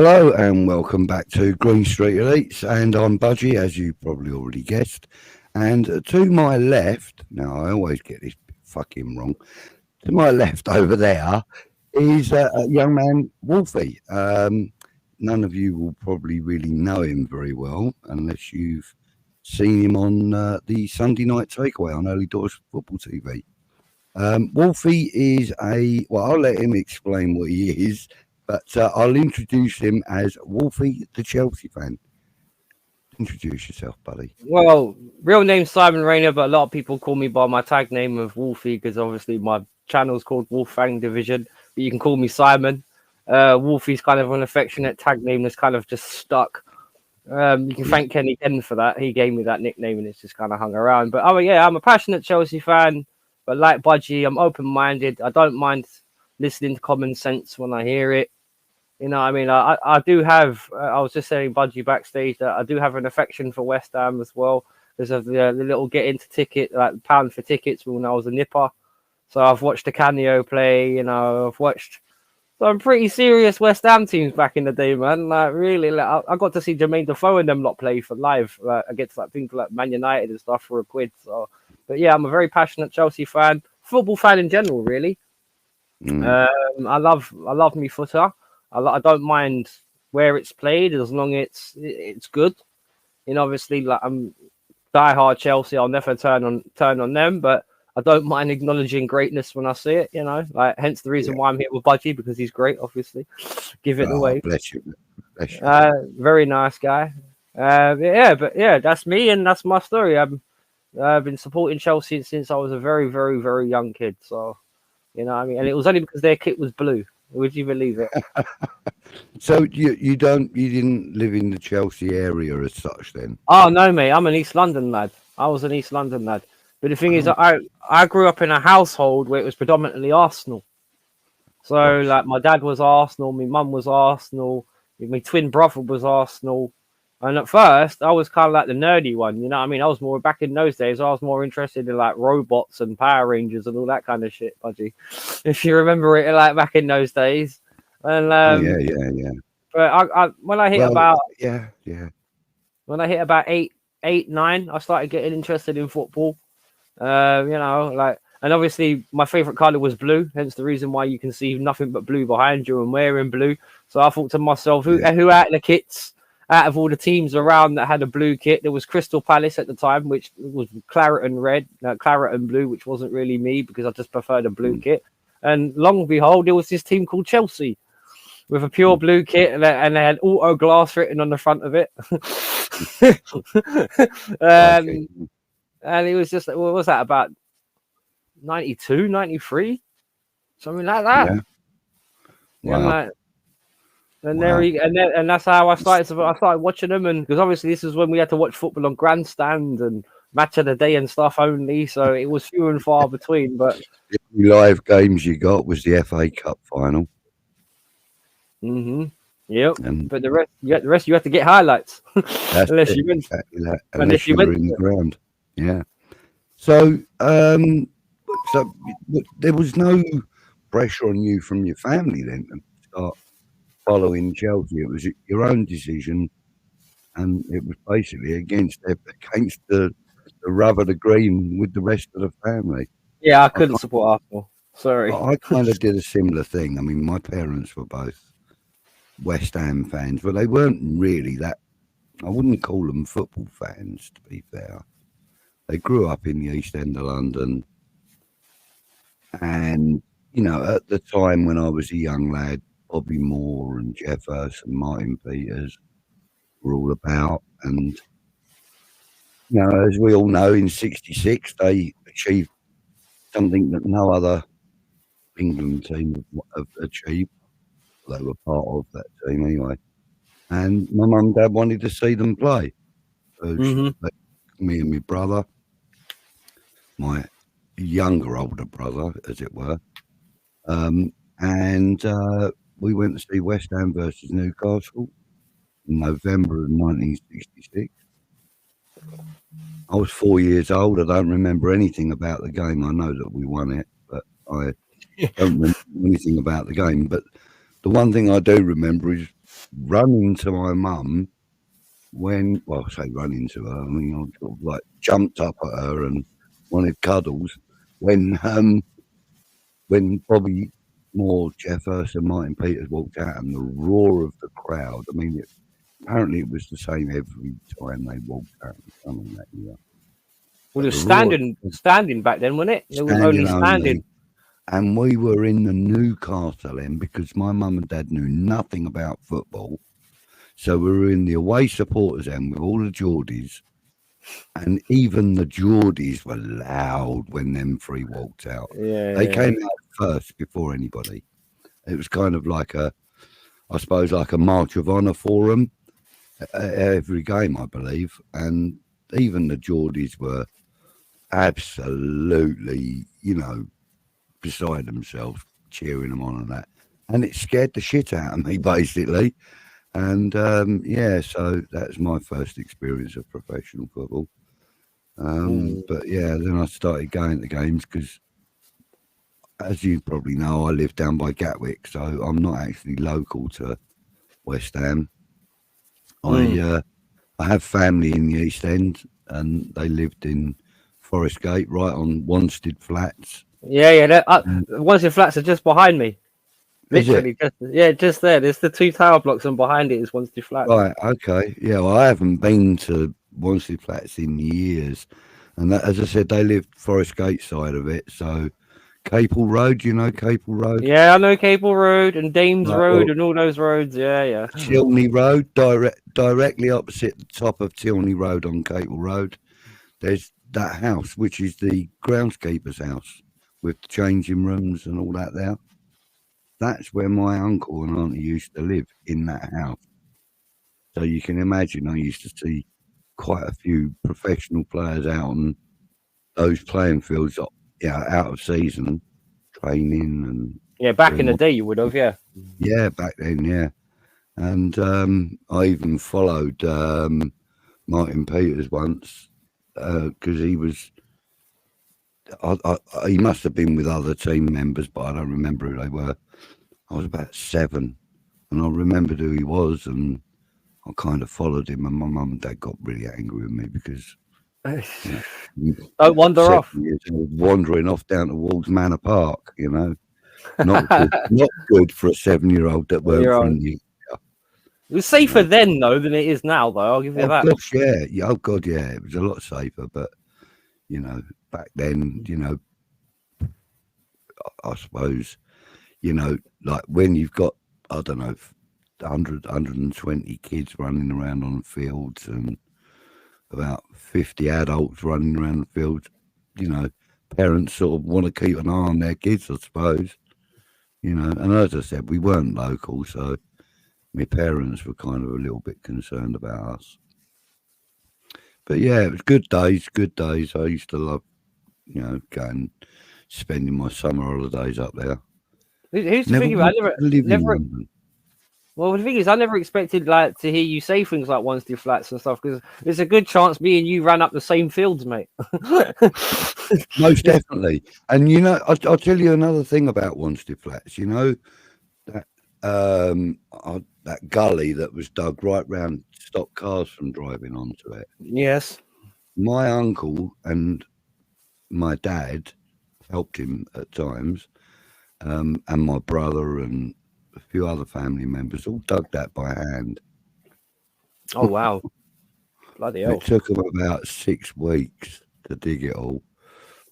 Hello and welcome back to Green Street Elites, and I'm Budgie, as you probably already guessed. And to my left, now I always get this fucking wrong, to my left over there is a young man, Wolfie. None of you will probably really know him very well unless you've seen him on the Sunday Night Takeaway on Early Doors Football TV. Wolfie is I'll let him explain what he is, but I'll introduce him as Wolfie, the Chelsea fan. Introduce yourself, buddy. Well, real name Simon Rayner, but a lot of people call me by my tag name of Wolfie because obviously my channel's called Wolfang Division, but you can call me Simon. Wolfie's kind of an affectionate tag name that's kind of just stuck. You can thank Kenny Ken for that. He gave me that nickname and it's just kind of hung around. But I'm a passionate Chelsea fan, but like Budgie, I'm open-minded. I don't mind listening to common sense when I hear it. You know, I mean, I do have. I was just saying, Budgie backstage, that I do have an affection for West Ham as well. There's the little get into ticket, like pound for tickets when I was a nipper. So I've watched the Canio play. You know, I've watched some pretty serious West Ham teams back in the day, man. Like really, like, I got to see Jermaine Defoe and them lot play for live against like things like Man United and stuff for a quid. So, but yeah, I'm a very passionate Chelsea fan, football fan in general, really. I love me footer. I don't mind where it's played as long as it's good. You know, obviously, like I'm diehard Chelsea. I'll never turn on them, but I don't mind acknowledging greatness when I see it. You know, like hence the reason why I'm here with Budgie, because he's great. Obviously, give it away. Bless you. Bless you. Very nice guy. But that's me and that's my story. I've been supporting Chelsea since I was a very, very, very young kid. So, you know what I mean? And it was only because their kit was blue. Would you believe it? So you didn't live in the Chelsea area as such then? Oh no, mate, I'm an East London lad. I was an East London lad. But the thing is, I grew up in a household where it was predominantly Arsenal. So like my dad was Arsenal, my mum was Arsenal, my twin brother was Arsenal. And at first, I was kind of like the nerdy one, you know what I mean? I was more, back in those days, I was more interested in like robots and Power Rangers and all that kind of shit, Budgie. If you remember it, like back in those days. And yeah. But when I hit when I hit about 8, 9, I started getting interested in football. You know, like, and obviously my favorite color was blue, hence the reason why you can see nothing but blue behind you and wearing blue. So I thought to myself, who out of the kits? Out of all the teams around that had a blue kit, there was Crystal Palace at the time, which was claret and red, claret and blue, which wasn't really me because I just preferred a blue kit. And long and behold, there was this team called Chelsea with a pure blue kit, and they had auto glass written on the front of it. And it was just, what was that, about 92, 93? Something like that. Yeah. Wow. And that's how I started. I started watching them, and because obviously this is when we had to watch football on grandstand and match of the day and stuff only. So it was few and far between. But the only live games you got was the FA Cup final. Yep. But the rest you have to get highlights. Unless you win. Exactly that. Unless you were in the ground. Yeah. So there was no pressure on you from your family then to start following Chelsea. It was your own decision, and it was basically against the rub of the green with the rest of the family. Yeah, I couldn't support Arsenal. Sorry. I kind of did a similar thing. I mean, my parents were both West Ham fans, but they weren't really that. I wouldn't call them football fans, to be fair. They grew up in the East End of London, and you know, at the time when I was a young lad, Bobby Moore and Jeff Hurst and Martin Peters were all about. And, you know, as we all know, in 66, they achieved something that no other England team have achieved. They were part of that team anyway. And my mum and dad wanted to see them play. So me and my brother, my older brother, as it were, we went to see West Ham versus Newcastle in November of 1966. I was 4 years old. I don't remember anything about the game. I know that we won it, but I don't remember anything about the game. But the one thing I do remember is run into my mum when, well, I say run into her, I mean, I sort of like jumped up at her and wanted cuddles when Bobby Moore, Jeff Hurst and Martin Peters walked out and the roar of the crowd, I mean, apparently it was the same every time they walked out in front of that year. Well, it was standing back then, wasn't it? It was only standing. And we were in the Newcastle end because my mum and dad knew nothing about football. So we were in the away supporters end with all the Geordies. And even the Geordies were loud when them three walked out. Yeah, they came out first before anybody. It was kind of like I suppose, like a march of honour for them every game, I believe. And even the Geordies were absolutely, beside themselves, cheering them on and that. And it scared the shit out of me, basically. And, so that's my first experience of professional football. But, then I started going to games because, as you probably know, I live down by Gatwick, so I'm not actually local to West Ham. I have family in the East End, and they lived in Forest Gate, right on Wanstead Flats. Yeah. Wanstead Flats are just behind me. Literally, just there. There's the two tower blocks, and behind it is Wanstead Flats. Right, okay. Yeah, well, I haven't been to Wanstead Flats in years. And that, as I said, they lived Forest Gate side of it. So, Capel Road, you know Capel Road? Yeah, I know Capel Road and Dames Road and all those roads. Yeah. Tilney Road, directly opposite the top of Tilney Road on Capel Road. There's that house, which is the groundskeeper's house with the changing rooms and all that there. That's where my uncle and auntie used to live, in that house. So you can imagine I used to see quite a few professional players out on those playing fields, out of season, training and... Yeah, back in the day you would have, yeah. Yeah, back then, yeah. And I even followed Martin Peters once because he was... he must have been with other team members, but I don't remember who they were. I was about 7, and I remembered who he was, and I kind of followed him, and my mum and dad got really angry with me because don't wander off. Wandering off down towards Manor Park, not good for a 7-year-old that weren't from the... It was safer then, though, than it is now, though. I'll give you that. Gosh, yeah. Oh, God, yeah. It was a lot safer, but, back then, I suppose... like when you've got, I don't know, 120 kids running around on the fields and about 50 adults running around the fields, parents sort of want to keep an eye on their kids, I suppose, and as I said, we weren't local, so my parents were kind of a little bit concerned about us. But yeah, it was good days. I used to love, going, spending my summer holidays up there. Who's the thing about Well, the thing is, I never expected to hear you say things like Wanstead Flats and stuff, because there's a good chance me and you ran up the same fields, mate. Most definitely. And I'll tell you another thing about Wanstead Flats. That that gully that was dug right round to stop cars from driving onto it. Yes. My uncle and my dad helped him at times. And my brother and a few other family members all dug that by hand. Oh, wow. Bloody hell. It took them about 6 weeks to dig it all.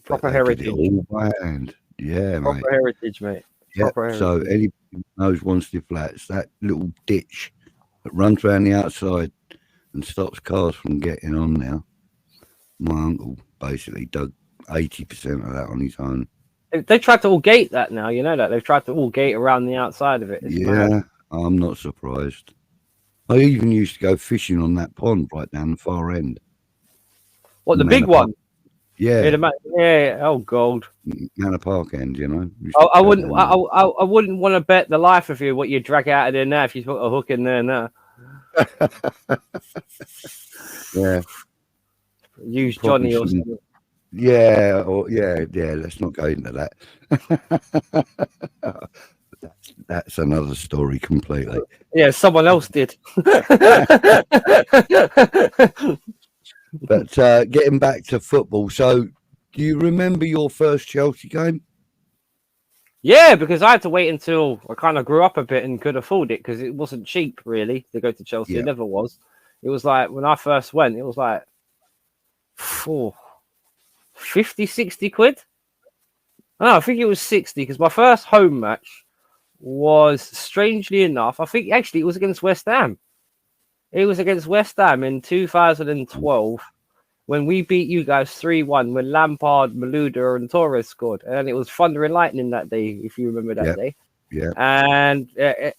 Proper heritage. Did it all by hand. Yeah, Proper mate. heritage, mate. Yeah. So anybody who knows Wanstead Flats, that little ditch that runs around the outside and stops cars from getting on now, my uncle basically dug 80% of that on his own. They tried to all gate that now, you know that? They've tried to all gate around the outside of it. It's mad. I'm not surprised. I even used to go fishing on that pond right down the far end. What, the big one? Yeah. Yeah. Oh, God. Manor Park end, I wouldn't want to bet the life of you what you'd drag out of there now if you put a hook in there now. Yeah. Use Johnny or something. Yeah, let's not go into that. That's another story completely. Yeah, someone else did. But getting back to football, so do you remember your first Chelsea game? Yeah, because I had to wait until I kind of grew up a bit and could afford it because it wasn't cheap really to go to Chelsea. Yeah. It never was. It was like when I first went, it was like 50, 60 quid. No, I think it was 60 because my first home match was, strangely enough, I think actually it was against West Ham. It was against West Ham in 2012 when we beat you guys 3-1 when Lampard, Malouda, and Torres scored. And it was thunder and lightning that day, if you remember that day. Yeah. And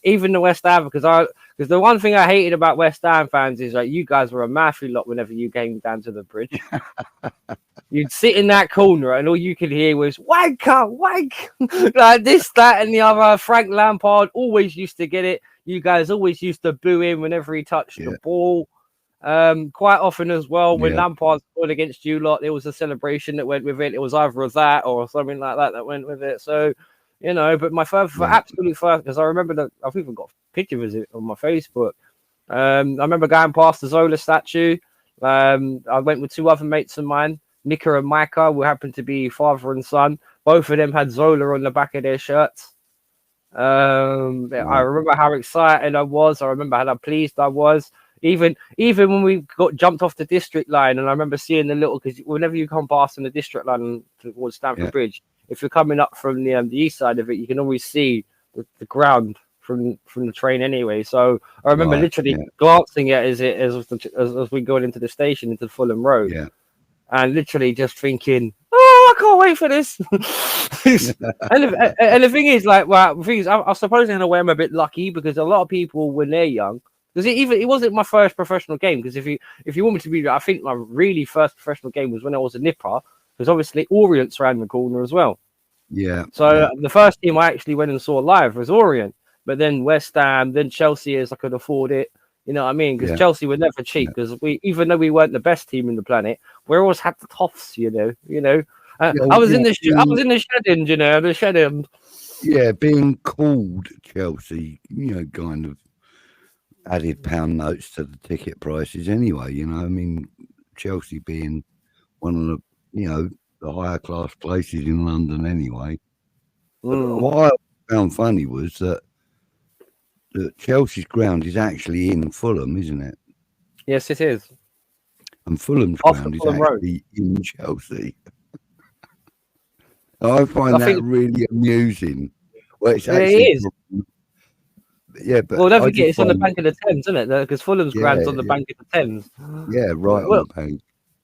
even the West Ham, because the one thing I hated about West Ham fans is like you guys were a maffy lot whenever you came down to the bridge. You'd sit in that corner and all you could hear was wanker, wank, like this, that, and the other. Frank Lampard always used to get it. You guys always used to boo him whenever he touched the ball. Quite often as well, when Lampard scored against you lot, there was a celebration that went with it. It was either that or something like that went with it. So, you know, but my absolute first, because I remember that I've even got pictures of it on my Facebook. I remember going past the Zola statue. I went with two other mates of mine, Nika and Micah, who happened to be father and son. Both of them had Zola on the back of their shirts. I remember how excited I was. I remember how pleased I was. Even when we got jumped off the district line, and I remember seeing the little, because whenever you come past on the district line towards Stamford Bridge, if you're coming up from the east side of it, you can always see the ground from the train anyway. So I remember literally glancing at it as we going into the station into Fulham Road, and literally just thinking, "Oh, I can't wait for this." and the thing is, like, well, the thing is, I suppose in a way I'm a bit lucky because a lot of people when they're young. Because it wasn't my first professional game. Because if you want me to be, I think my really first professional game was when I was a nipper. Because obviously Orient's around the corner as well. Yeah. So the first team I actually went and saw live was Orient. But then West Ham, then Chelsea, as I could afford it. You know what I mean? Because Chelsea were never cheap. Because even though we weren't the best team in the planet, we always had the toffs. You know. I was in the shed end. You know, the shed end. Yeah, being called Chelsea, you know, kind of added pound notes to the ticket prices anyway, you know. I mean, Chelsea being one of the, you know, the higher class places in London anyway. What I found funny was that Chelsea's ground is actually in Fulham, isn't it? Yes, it is. And Fulham's ground is actually in Chelsea. I find that really amusing. Well, it's actually, it is. Yeah, but don't forget it's on the bank of the Thames, isn't it? Because Fulham's ground's on the bank of the Thames. Yeah, right on the bank.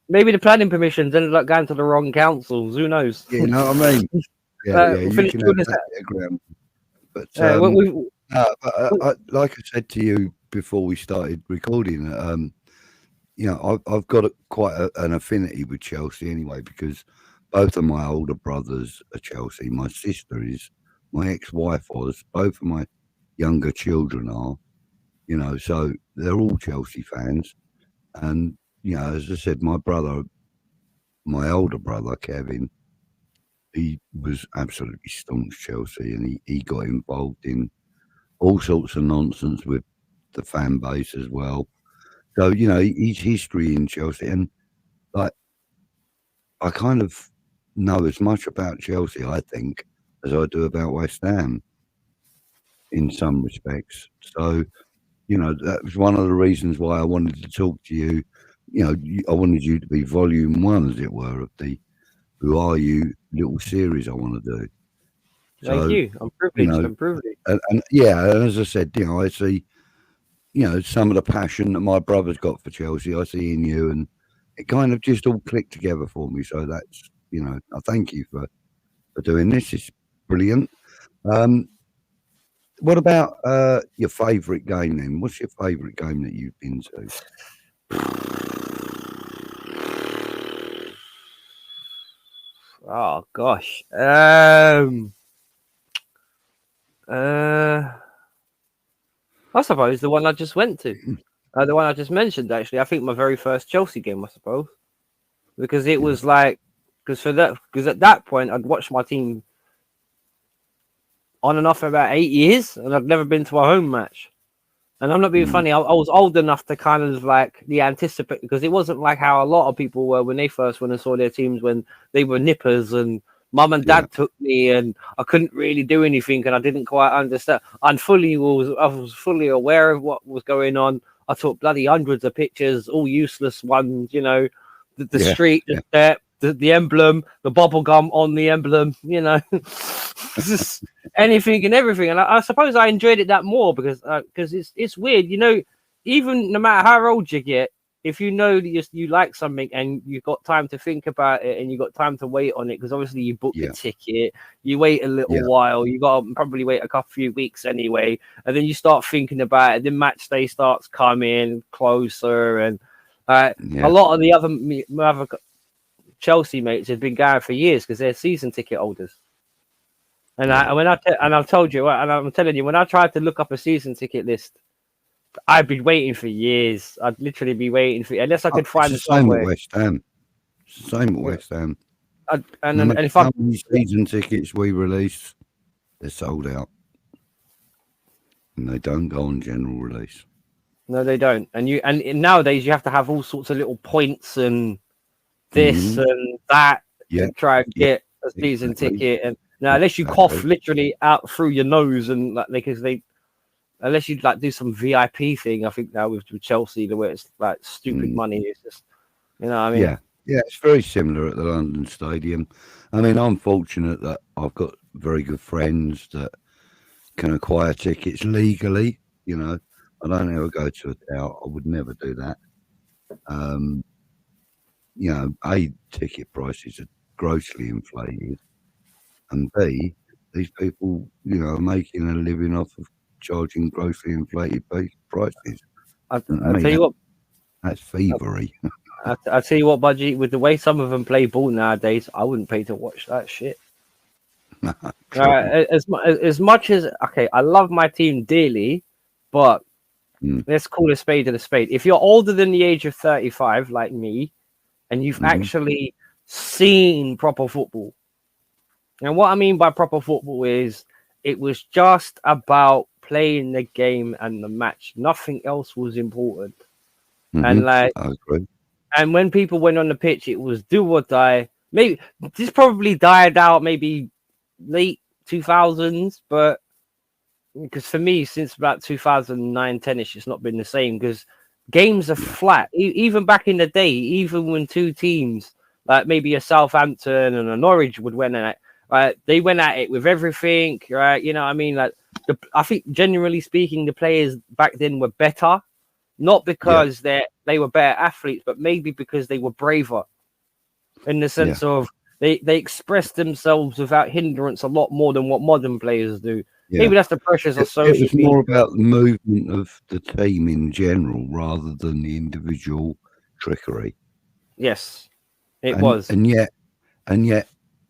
Maybe the planning permissions ended up going to the wrong councils. Who knows? Yeah, you know what I mean? You can have that ground. But like I said to you before we started recording, you know, I've got quite an affinity with Chelsea anyway, because both of my older brothers are Chelsea. My sister is, my ex-wife was, both of my younger children are, you know, so they're all Chelsea fans. And, you know, as I said, my older brother, Kevin, he was absolutely staunch Chelsea, and he got involved in all sorts of nonsense with the fan base as well. So, you know, his history in Chelsea, and like, I kind of know as much about Chelsea, I think, as I do about West Ham in some respects. So, you know, that was one of the reasons why I wanted to talk to you. You know, I wanted you to be volume one, as it were, of the Who Are You little series I want to do. Thank you. I'm privileged. You know, I'm privileged. And yeah, and as I said, you know, I see, you know, some of the passion that my brother's got for Chelsea, I see in you, and it kind of just all clicked together for me. So that's, you know, I thank you for doing this. It's brilliant. What about your favourite game then? What's your favourite game that you've been to? Oh gosh. I suppose the one I just went to. The one I just mentioned, actually. I think my very first Chelsea game, I suppose. Because it was like, because at that point I'd watched my team on and off for about 8 years, and I've never been to a home match. And I'm not being funny. I was old enough to kind of like the anticipate, because it wasn't like how a lot of people were when they first went and saw their teams when they were nippers and mum and dad took me and I couldn't really do anything and I didn't quite understand. I was fully aware of what was going on. I took bloody hundreds of pictures, all useless ones, you know, the street, the step, the emblem, the bubble gum on the emblem, you know, just anything and everything. And I suppose I enjoyed it that more because it's weird, you know, even no matter how old you get, if you know that you like something and you've got time to think about it and you've got time to wait on it, because obviously you book the ticket, you wait a little while, you got to probably wait a few weeks anyway, and then you start thinking about it. Then match day starts coming closer, and a lot of the other Chelsea mates have been going for years because they're season ticket holders. And I've told you, and I'm telling you, when I tried to look up a season ticket list, I'd be waiting for years. I'd literally be waiting for, unless I could find the same at West Ham. Same at West Ham. And if I many season tickets we release, they're sold out, and they don't go on general release. No, they don't. And nowadays you have to have all sorts of little points and this and that to try and get a season ticket. And now, unless you cough literally out through your nose and like unless you like do some VIP thing, I think now with Chelsea, the way it's like stupid money, it's just, you know what I mean? Yeah, it's very similar at the London Stadium. I mean, I'm fortunate that I've got very good friends that can acquire tickets legally. You know, I don't ever go to a tout. I would never do that. You know, A, ticket prices are grossly inflated, and B, these people, you know, are making a living off of charging grossly inflated prices. I'll tell you what, that's thievery. I'll tell you what, Budgie, with the way some of them play ball nowadays, I wouldn't pay to watch that shit. As much as, okay, I love my team dearly, but let's call a spade a spade. If you're older than the age of 35, like me, and you've actually seen proper football, and what I mean by proper football is it was just about playing the game and the match. Nothing else was important. And like, I agree. And when people went on the pitch, it was do or die. Maybe this probably died out maybe late 2000s, but because for me, since about 2009, 10ish, it's not been the same because games are flat. Even back in the day, even when two teams, like maybe a Southampton and a Norwich would win at it, right? They went at it with everything, right? You know what I mean? Like, I think generally speaking, the players back then were better, not because they were better athletes, but maybe because they were braver in the sense of they expressed themselves without hindrance a lot more than what modern players do. Yeah. Maybe that's the pressures of social media. It was more about the movement of the team in general rather than the individual trickery. Yes, it was. And yet,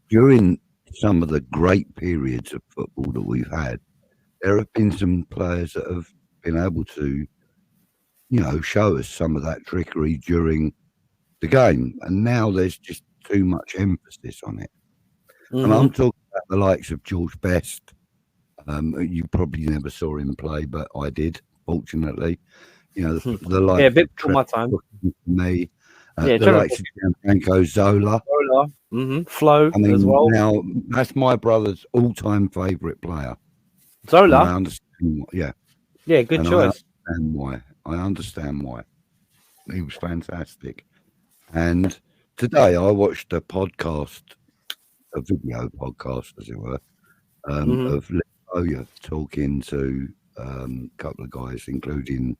during some of the great periods of football that we've had, there have been some players that have been able to, you know, show us some of that trickery during the game. And now there's just too much emphasis on it. And I'm talking about the likes of George Best. You probably never saw him play, but I did, fortunately. You know, the likes a bit before my time. Me, the likes of Gianfranco Zola. Flo as well. Now, that's my brother's all-time favourite player. Zola? I understand why, Yeah, good choice. I understand why. He was fantastic. And today I watched a podcast, a video podcast, as it were, of Oya talking to a couple of guys, including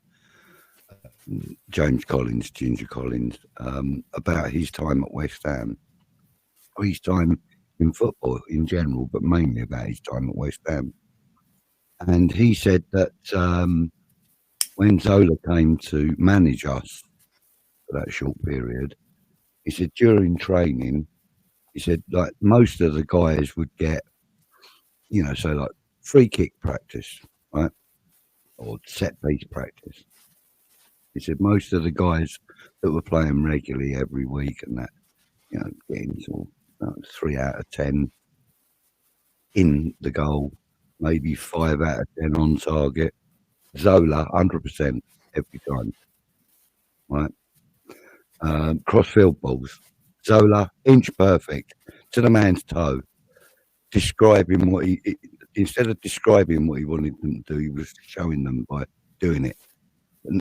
James Collins, Ginger Collins, about his time at West Ham, or his time in football in general, but mainly about his time at West Ham. And he said that when Zola came to manage us for that short period, he said during training, he said like most of the guys would get, you know, so like free kick practice, right? Or set piece practice. He said most of the guys that were playing regularly every week and that, you know, getting sort of 3 out of 10 in the goal maybe 5 out of 10 on target. Zola, 100% every time. Right. Crossfield balls. Zola, inch perfect to the man's toe. Describing what instead of describing what he wanted them to do, he was showing them by doing it.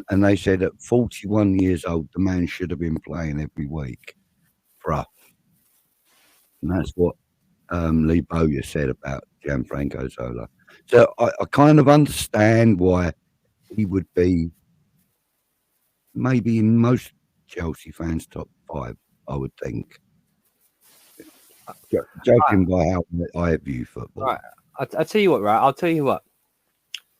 And they said at 41 years old, the man should have been playing every week for us. And that's what Lee Bowyer said about Gianfranco Zola. So I kind of understand why he would be maybe in most Chelsea fans' top 5, I would think. Judging by how I view football. Right. I'll tell you what, right? I'll tell you what.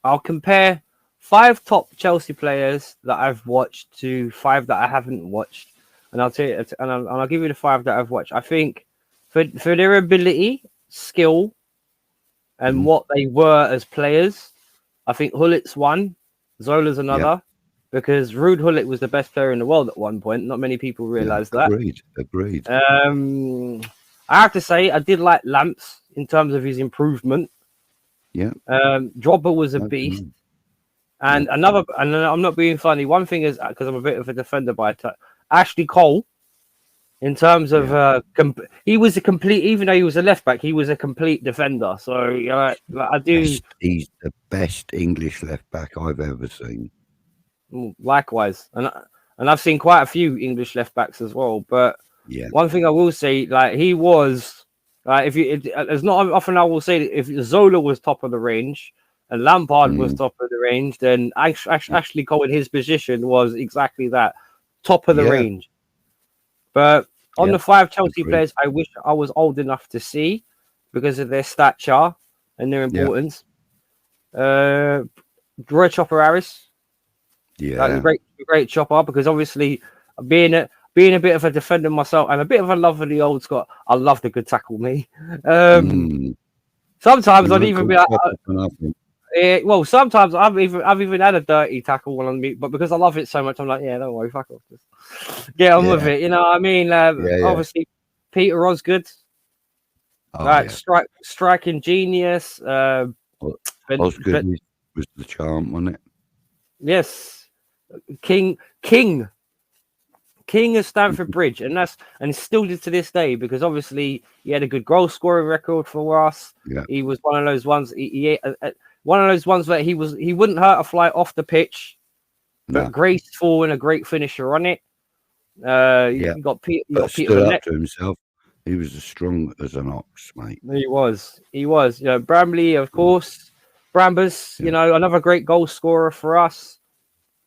I'll compare 5 top Chelsea players that I've watched to 5 that I haven't watched. And I'll tell you, and I'll give you the 5 that I've watched. I think for their ability, skill, and what they were as players, I think Hullit's one, Zola's another, because Ruud Hullit was the best player in the world at one point. Not many people realize that. Agreed. I have to say, I did like Lamps in terms of his improvement. Yeah. Drogba was a beast. And and I'm not being funny. One thing is, because I'm a bit of a defender by type, Ashley Cole, in terms of he was a complete, even though he was a left back, he was a complete defender. So I do. He's the best English left back I've ever seen. Likewise, and I've seen quite a few English left backs as well. But one thing I will say, like he was, it's not often I will say that if Zola was top of the range and Lampard was top of the range, then Ashley Cole in his position was exactly that, top of the range. But on the 5 Chelsea players, I wish I was old enough to see because of their stature and their importance. Roy Chopper Harris, a great chopper, because obviously being a bit of a defender myself and a bit of a lover of the old Scott, I love the good tackle me. Sometimes I'd even be like, sometimes I've even had a dirty tackle on me, but because I love it so much, I'm like, don't worry, fuck off, just get on with it. You know what I mean? Obviously, Peter Osgood, striking genius. Osgood was the charm, wasn't it? Yes, King of Stamford Bridge, and still did to this day, because obviously he had a good goal scoring record for us. He was one of those ones. One of those ones that he wouldn't hurt a fly off the pitch, but graceful and a great finisher on it. He got Peter stood up to himself. He was as strong as an ox, mate. He was. Bramley, of course. Brambus, another great goal scorer for us.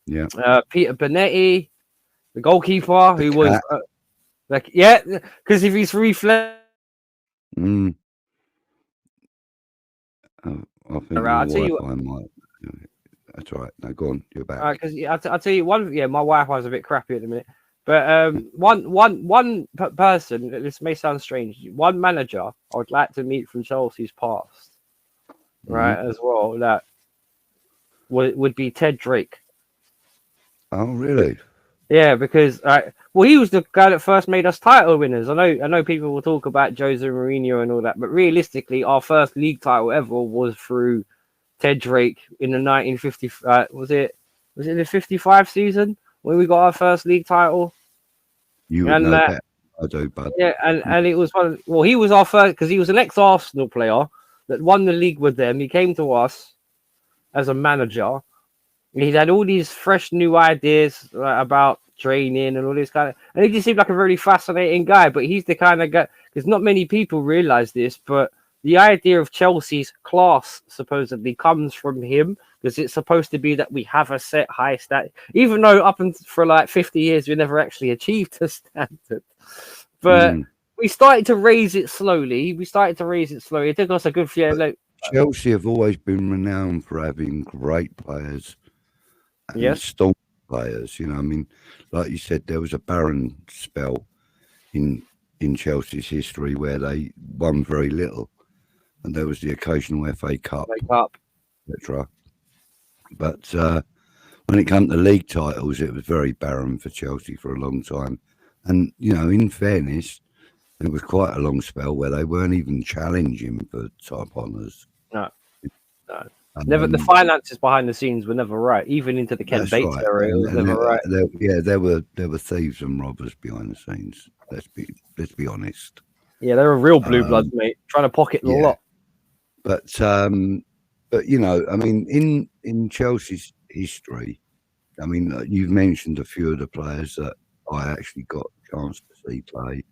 Peter Bonetti, the goalkeeper, who was because if he's reflex. I think I'll tell you what, that's all right. No, go on. You're back. Because I'll tell you one. My Wi-Fi is a bit crappy at the minute. But one person. This may sound strange. One manager I would like to meet from Chelsea's past, right? As well, that would be Ted Drake. Oh, really? Yeah, because he was the guy that first made us title winners. I know people will talk about Jose Mourinho and all that, but realistically, our first league title ever was through Ted Drake in the 1950. Was it the 55 season when we got our first league title? You would know that. I do, bud. Yeah, and it was he was our first, because he was an ex-Arsenal player that won the league with them. He came to us as a manager. He had all these fresh new ideas about training and all this kind of, and he just seemed like a really fascinating guy. But he's the kind of guy, because not many people realize this, but the idea of Chelsea's class supposedly comes from him, because it's supposed to be that we have a set high stat, even though up until for like 50 years we never actually achieved the standard. But we started to raise it slowly. It took us a good few. Chelsea have always been renowned for having great players. And strong players, I mean, like you said, there was a barren spell in Chelsea's history where they won very little, and there was the occasional FA Cup, etc. But when it came to league titles, it was very barren for Chelsea for a long time. And in fairness, there was quite a long spell where they weren't even challenging for top honours. No. Never the finances behind the scenes were never right. Even into the Ken That's Bates right. era, it was never right. There were thieves and robbers behind the scenes. Let's be honest. Yeah, they were real blue bloods, mate, trying to pocket the lot. But you know, I mean, in Chelsea's history, I mean, you've mentioned a few of the players that I actually got a chance to see play.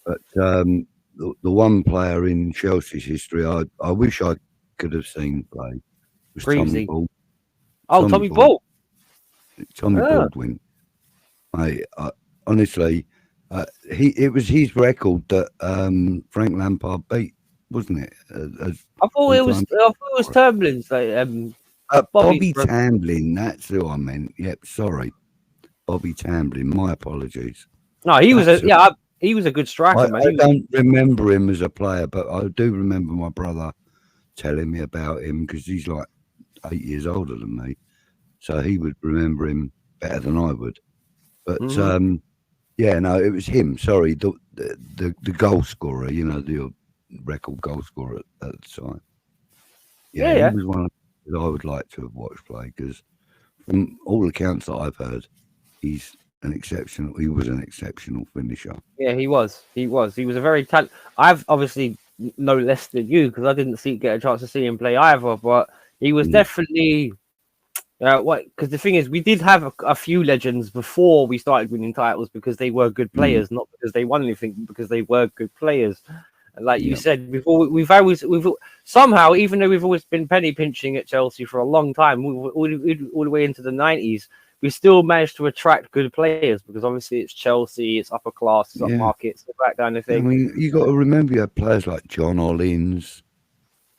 But the one player in Chelsea's history I wish I could have seen play was Tommy Baldwin. Oh, Tommy Baldwin. Tommy Baldwin. Honestly, it was his record that Frank Lampard beat, wasn't it? I thought it was Turbulence. Bobby Tamblyn. That's who I meant. Yep, sorry, Bobby Tamblyn. My apologies. No, he was he was a good striker, man. I don't remember him as a player, but I do remember my brother telling me about him because he's like 8 years older than me, so he would remember him better than I would. But yeah, no, it was him. Sorry, the goal scorer. You know, the record goal scorer at the time. Yeah, he was one of that I would like to have watched play because, from all accounts that I've heard, he was an exceptional finisher. Yeah, he was a very talented. I've obviously no less than you because I didn't get a chance to see him play either, but he was definitely because the thing is, we did have a few legends before we started winning titles because they were good players, not because they won anything, because they were good players. Like you said before, we've somehow, even though we've always been penny pinching at Chelsea for a long time, all the way into the 90s, we still managed to attract good players because obviously it's Chelsea, it's upper class, it's upmarket, it's that kind of thing. I mean, you got to remember you had players like John Hollins.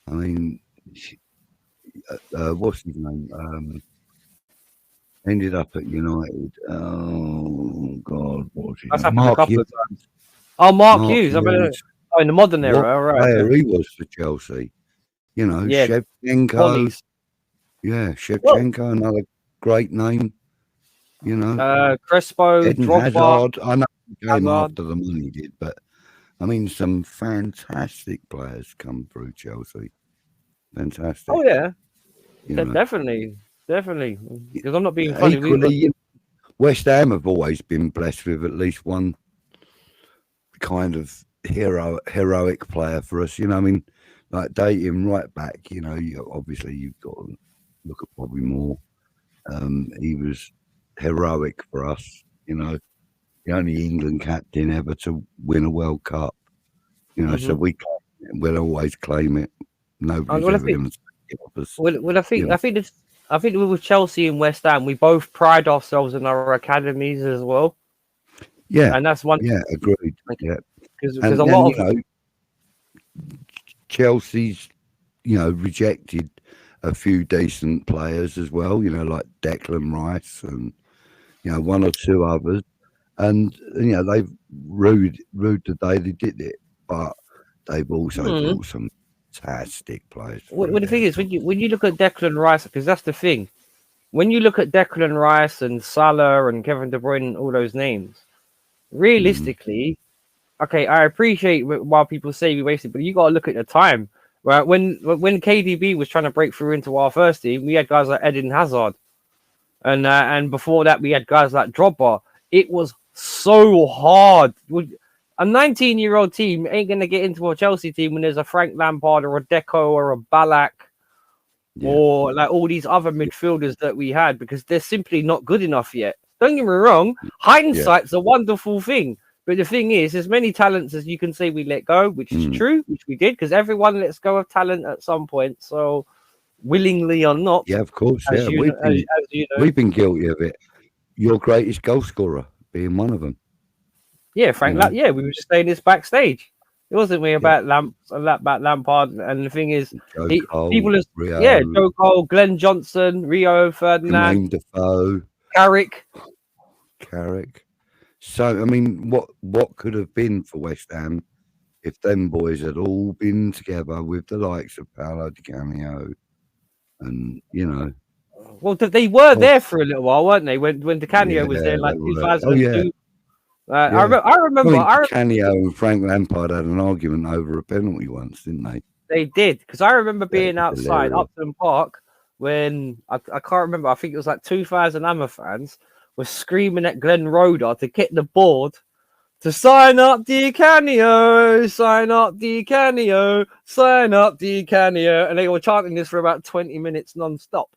I mean, what's his name? Ended up at United. Oh God, what's his name? Mark Hughes. Oh, Mark Hughes. I mean, in the modern era, right? Player he was for Chelsea. You know, Shevchenko. Yeah, Shevchenko, another great name. You know, Crespo, Eden Drogba. Hazard. I know he came after the money did, but I mean, some fantastic players come through Chelsea. Fantastic. Oh yeah, definitely. Because I'm not being funny. Equally, West Ham have always been blessed with at least one kind of heroic player for us. You know, I mean, like dating right back. You know, obviously you've got to look at Bobby Moore. He was heroic for us. You know, the only England captain ever to win a World Cup. You know, so we'll always claim it. Nobody's ever going to take it off us. Well, I think with Chelsea and West Ham, we both pride ourselves in our academies as well. Yeah, and that's one. Yeah, agreed. Yeah, because a lot of Chelsea's, rejected a few decent players as well. You know, like Declan Rice and one or two others, and they've rued the day they did it, but they've also brought some fantastic players. Well, the thing is, when you look at Declan Rice, because that's the thing, when you look at Declan Rice and Salah and Kevin De Bruyne and all those names, realistically, okay, I appreciate why people say we wasted, but you got to look at the time. Right, when KDB was trying to break through into our first team, we had guys like Eden Hazard, and before that we had guys like Drogba. It was so hard. A 19-year-old team ain't going to get into a Chelsea team when there's a Frank Lampard or a Deco or a Ballack or like all these other midfielders that we had, because they're simply not good enough yet. Don't get me wrong, hindsight's a wonderful thing. But the thing is, as many talents as you can say we let go, which is true, which we did, because everyone lets go of talent at some point. So willingly or not. Yeah, of course. Yeah, we've been guilty of it. Your greatest goal scorer being one of them. Yeah, Frank. We were just saying this backstage. It wasn't me about Lampard. And the thing is, people are Joe Cole, Glenn Johnson, Rio Ferdinand, Defoe, Carrick. So I mean, what could have been for West Ham if them boys had all been together with the likes of Paolo Di Canio, and Well, they were there for a little while, weren't they? When Di Canio was there, like 2002. I remember. Canio and Frank Lampard had an argument over a penalty once, didn't they? They did, because I remember That being was outside hilarious. Upton Park when I can't remember. I think it was like 2,000 Hammer fans were screaming at Glenn Roeder to get the board to sign up Di Canio, sign up Di Canio, sign up Di Canio, and they were chanting this for about 20 minutes non-stop.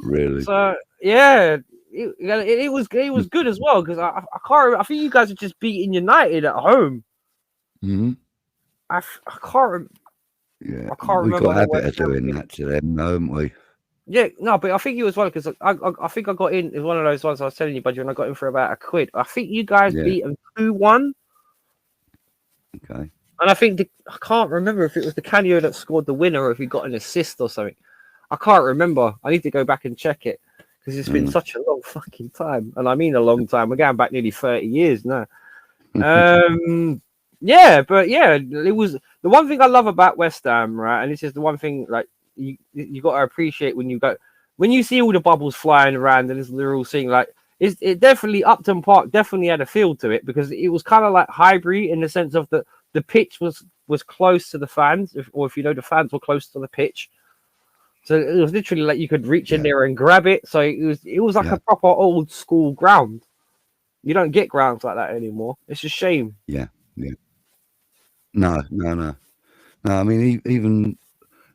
Really. So yeah, it was good as well, because I can't remember, I think you guys are just beating United at home. Mm-hmm. I can't Yeah, I can't we remember got a the habit West of Ham doing game. that to them, haven't we? Yeah, no, but I think you as well, because I think I got in. It's one of those ones I was telling you, Budgie, when I got in for about £1. I think you guys Yeah. beat them 2-1. Okay. And I think I can't remember if it was the Canio that scored the winner or if he got an assist or something. I can't remember. I need to go back and check it, because it's been such a long fucking time. And I mean a long time. We're going back nearly 30 years now. Yeah, but yeah, it was the one thing I love about West Ham, right? And this is the one thing, like, you got to appreciate when you see all the bubbles flying around and they're all seeing, like, it definitely, Upton Park definitely had a feel to it, because it was kind of like Highbury in the sense of the pitch was close to the fans, or if you know, the fans were close to the pitch. So it was literally like you could reach in there and grab it. So it was like a proper old school ground. You don't get grounds like that anymore. It's a shame. Yeah. No. I mean, even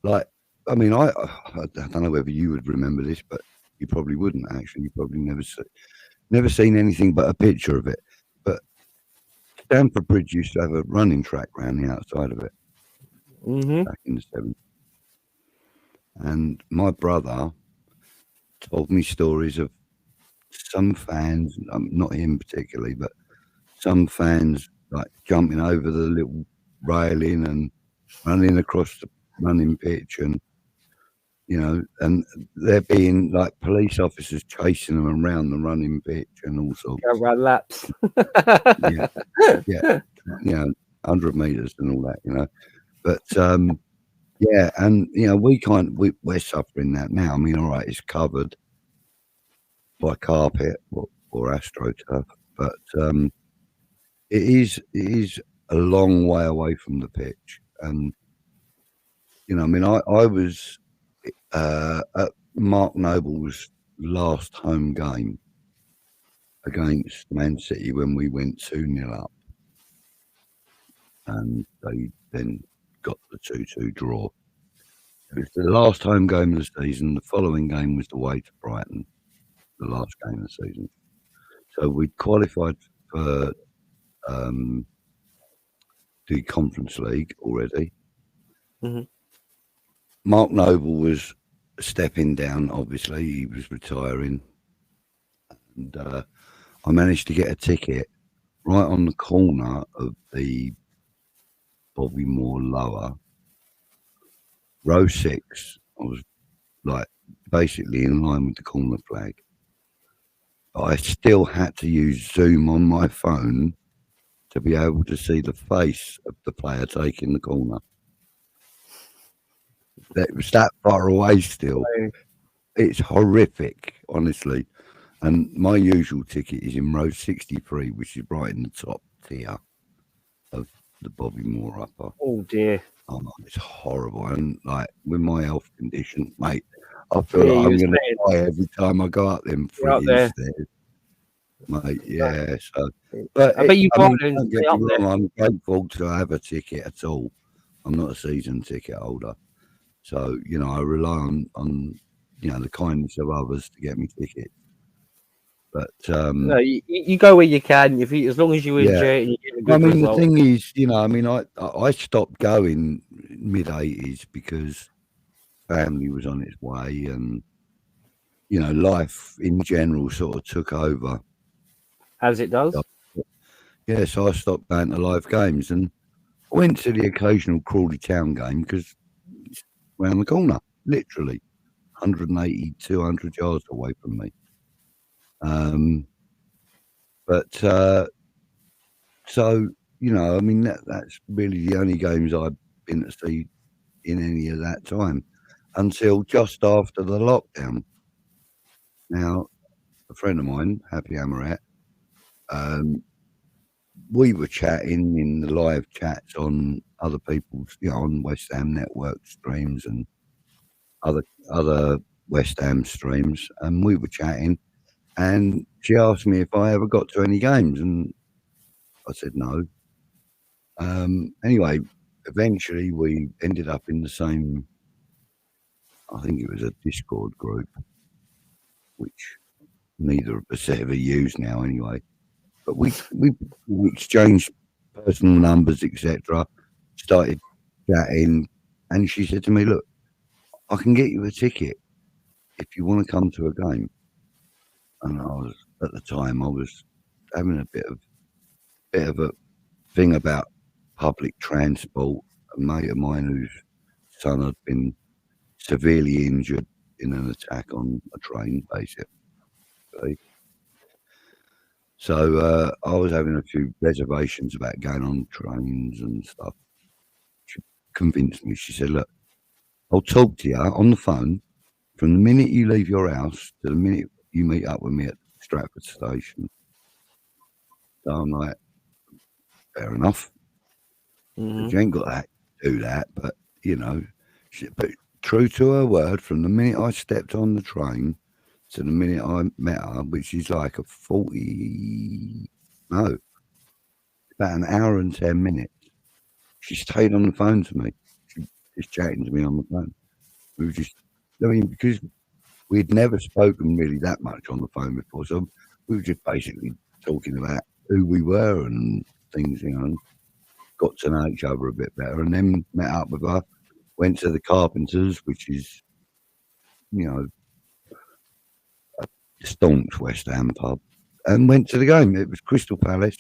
like, I mean, I don't know whether you would remember this, but you probably wouldn't actually. You probably never seen anything but a picture of it. But Stamford Bridge used to have a running track around the outside of it back in the 70s. And my brother told me stories of some fans, not him particularly, but some fans like jumping over the little railing and running across the running pitch, and and there being like police officers chasing them around the running pitch and all sorts. Go run laps. Yeah, 100 meters and all that, But yeah, and we're suffering that now. I mean, all right, it's covered by carpet or astroturf, but it is a long way away from the pitch. And I mean, I was at Mark Noble's last home game against Man City when we went 2-0 up, and they then got the 2-2 draw. It was the last home game of the season. The following game was the way to Brighton, the last game of the season. So we'd qualified for the Conference League already. Mark Noble was stepping down, obviously. He was retiring. And I managed to get a ticket right on the corner of the Bobby Moore lower, row 6. I was like basically in line with the corner flag. But I still had to use Zoom on my phone to be able to see the face of the player taking the corner. That was that far away still. It's horrific, honestly. And my usual ticket is in row 63, which is right in the top tier of the Bobby Moore upper. Oh dear. Oh, it's horrible. And like with my health condition, mate, I feel like I'm going to die every time I go up them freaking stairs. Mate, yeah. So, but I bet you don't get me wrong, I'm grateful to have a ticket at all. I'm not a season ticket holder, so I rely on the kindness of others to get me tickets. But no, you go where you can. As long as you enjoy it, and you get a good result. The thing is, I mean, I stopped going mid-80s because family was on its way, and life in general sort of took over. As it does. Yeah, so I stopped going to live games, and I went to the occasional Crawley Town game because it's around the corner, literally 180, 200 yards away from me. But so I mean, that's really the only games I've been to see in any of that time until just after the lockdown. Now, a friend of mine, Happy Amaret, we were chatting in the live chats on other people's, on West Ham network streams and other West Ham streams, and we were chatting, and she asked me if I ever got to any games, and I said no. Anyway, eventually we ended up in the same, I think it was a Discord group, which neither of us ever use now anyway. But we exchanged personal numbers, etc. Started chatting, and she said to me, "Look, I can get you a ticket if you want to come to a game." And at the time I was having a bit of a thing about public transport. A mate of mine whose son had been severely injured in an attack on a train, basically. So I was having a few reservations about going on trains and stuff. She convinced me. She said, "Look, I'll talk to you on the phone from the minute you leave your house to the minute you meet up with me at Stratford Station." So I'm like, fair enough. Mm-hmm. She ain't got to do that, but but true to her word, from the minute I stepped on the train to the minute I met her, which is like about an hour and 10 minutes, she stayed on the phone to me. She just chatting to me on the phone. We were just, because we'd never spoken really that much on the phone before, so we were just basically talking about who we were and things, got to know each other a bit better, and then met up with her, went to the Carpenters, which is, a staunch West Ham pub, and went to the game. It was Crystal Palace.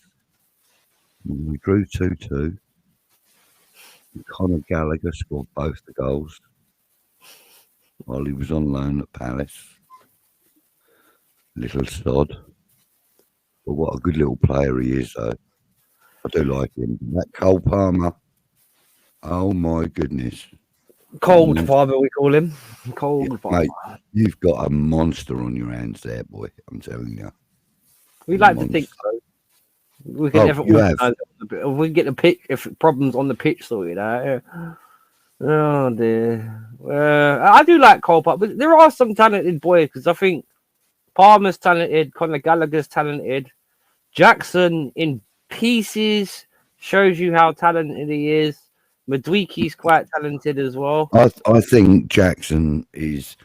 We drew 2-2. Conor Gallagher scored both the goals while he was on loan at Palace. Little sod. But what a good little player he is, though. I do like him. That Cole Palmer, oh my goodness. Cold Farmer, we call him. Cold Farmer. Mate, you've got a monster on your hands there, boy. I'm telling you. We like to think so. We can never we get the pitch if problems on the pitch sorted out. Oh dear. I do like Cole Palmer, but there are some talented boys, because I think Palmer's talented, Conor Gallagher's talented, Jackson in pieces shows you how talented he is. Madwiki's quite talented as well. I think Jackson is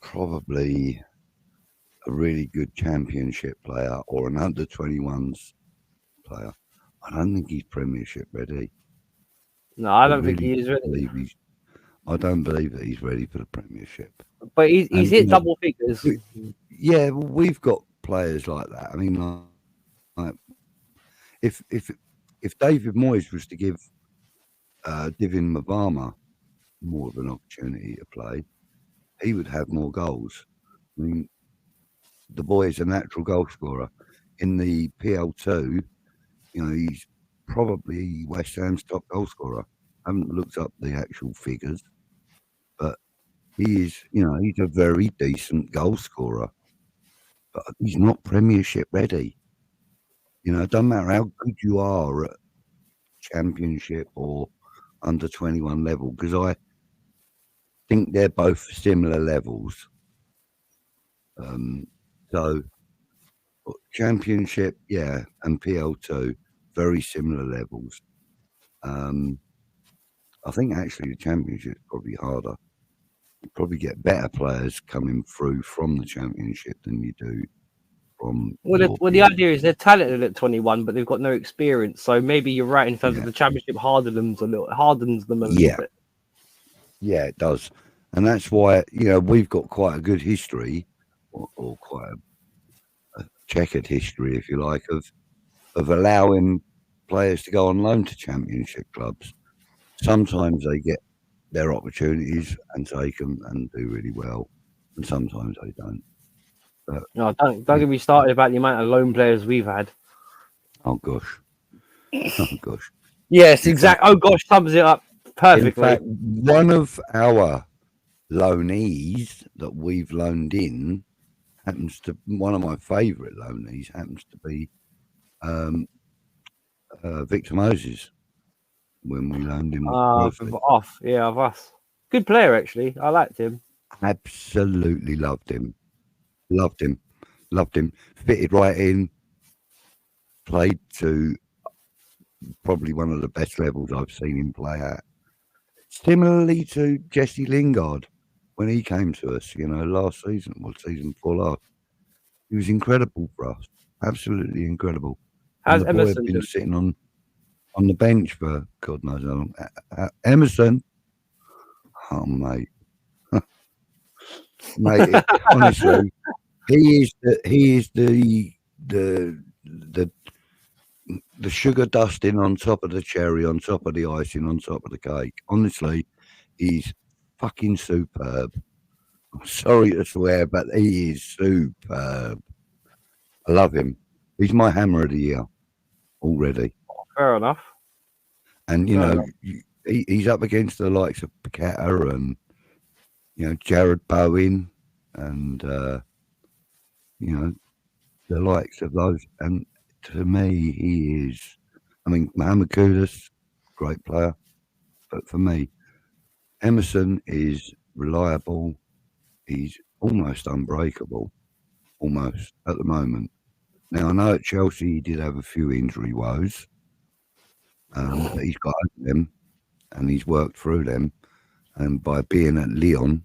probably a really good championship player or an under-21s player. I don't think he's Premiership ready. No, I don't think he is ready. I don't believe that he's ready for the Premiership. But he's hit double figures. Yeah, we've got players like that. I mean, like if David Moyes was to give Divin Mavama more of an opportunity to play, he would have more goals. I mean, the boy is a natural goal scorer. In the PL2, he's probably West Ham's top goal scorer. I haven't looked up the actual figures, but he is, he's a very decent goal scorer. But he's not Premiership ready. It doesn't matter how good you are at Championship or under-21 level, because I think they're both similar levels. So Championship, yeah, and PL2, very similar levels. I think actually the Championship is probably harder. You probably get better players coming through from the Championship than you do from. Well, the idea is they're talented at 21, but they've got no experience. So maybe you're right in terms of the Championship hardens them a little bit. Yeah, it does, and that's why we've got quite a good history, or quite a checkered history, if you like, of allowing players to go on loan to Championship clubs. Sometimes they get their opportunities and take them and do really well, and sometimes they don't. But, no, don't get me started about the amount of loan players we've had. Oh gosh. Yes, exactly. Oh gosh, sums it up perfectly. In fact, one of our loanees that we've loaned in happens to one of my favourite loanees happens to be Victor Moses when we loaned him off Wolfie. Of us. Good player, actually. I liked him. Absolutely loved him. Loved him. Fitted right in. Played to probably one of the best levels I've seen him play at. Similarly to Jesse Lingard when he came to us, last season, season before last. He was incredible for us. Absolutely incredible. How's And the boy had Emerson been doing? sitting on the bench for God knows how long. Emerson, oh mate, mate, honestly, he is the sugar dusting on top of the cherry, on top of the icing, on top of the cake. Honestly, he's fucking superb. I'm sorry to swear, but he is superb. I love him. He's my hammer of the year already. Fair enough. And he's up against the likes of Paqueta and Jared Bowen and the likes of those. And to me, he is. I mean, Mohamed Kudus, great player, but for me, Emerson is reliable. He's almost unbreakable, almost at the moment. Now I know at Chelsea he did have a few injury woes. But he's got over them and he's worked through them. And by being at Lyon,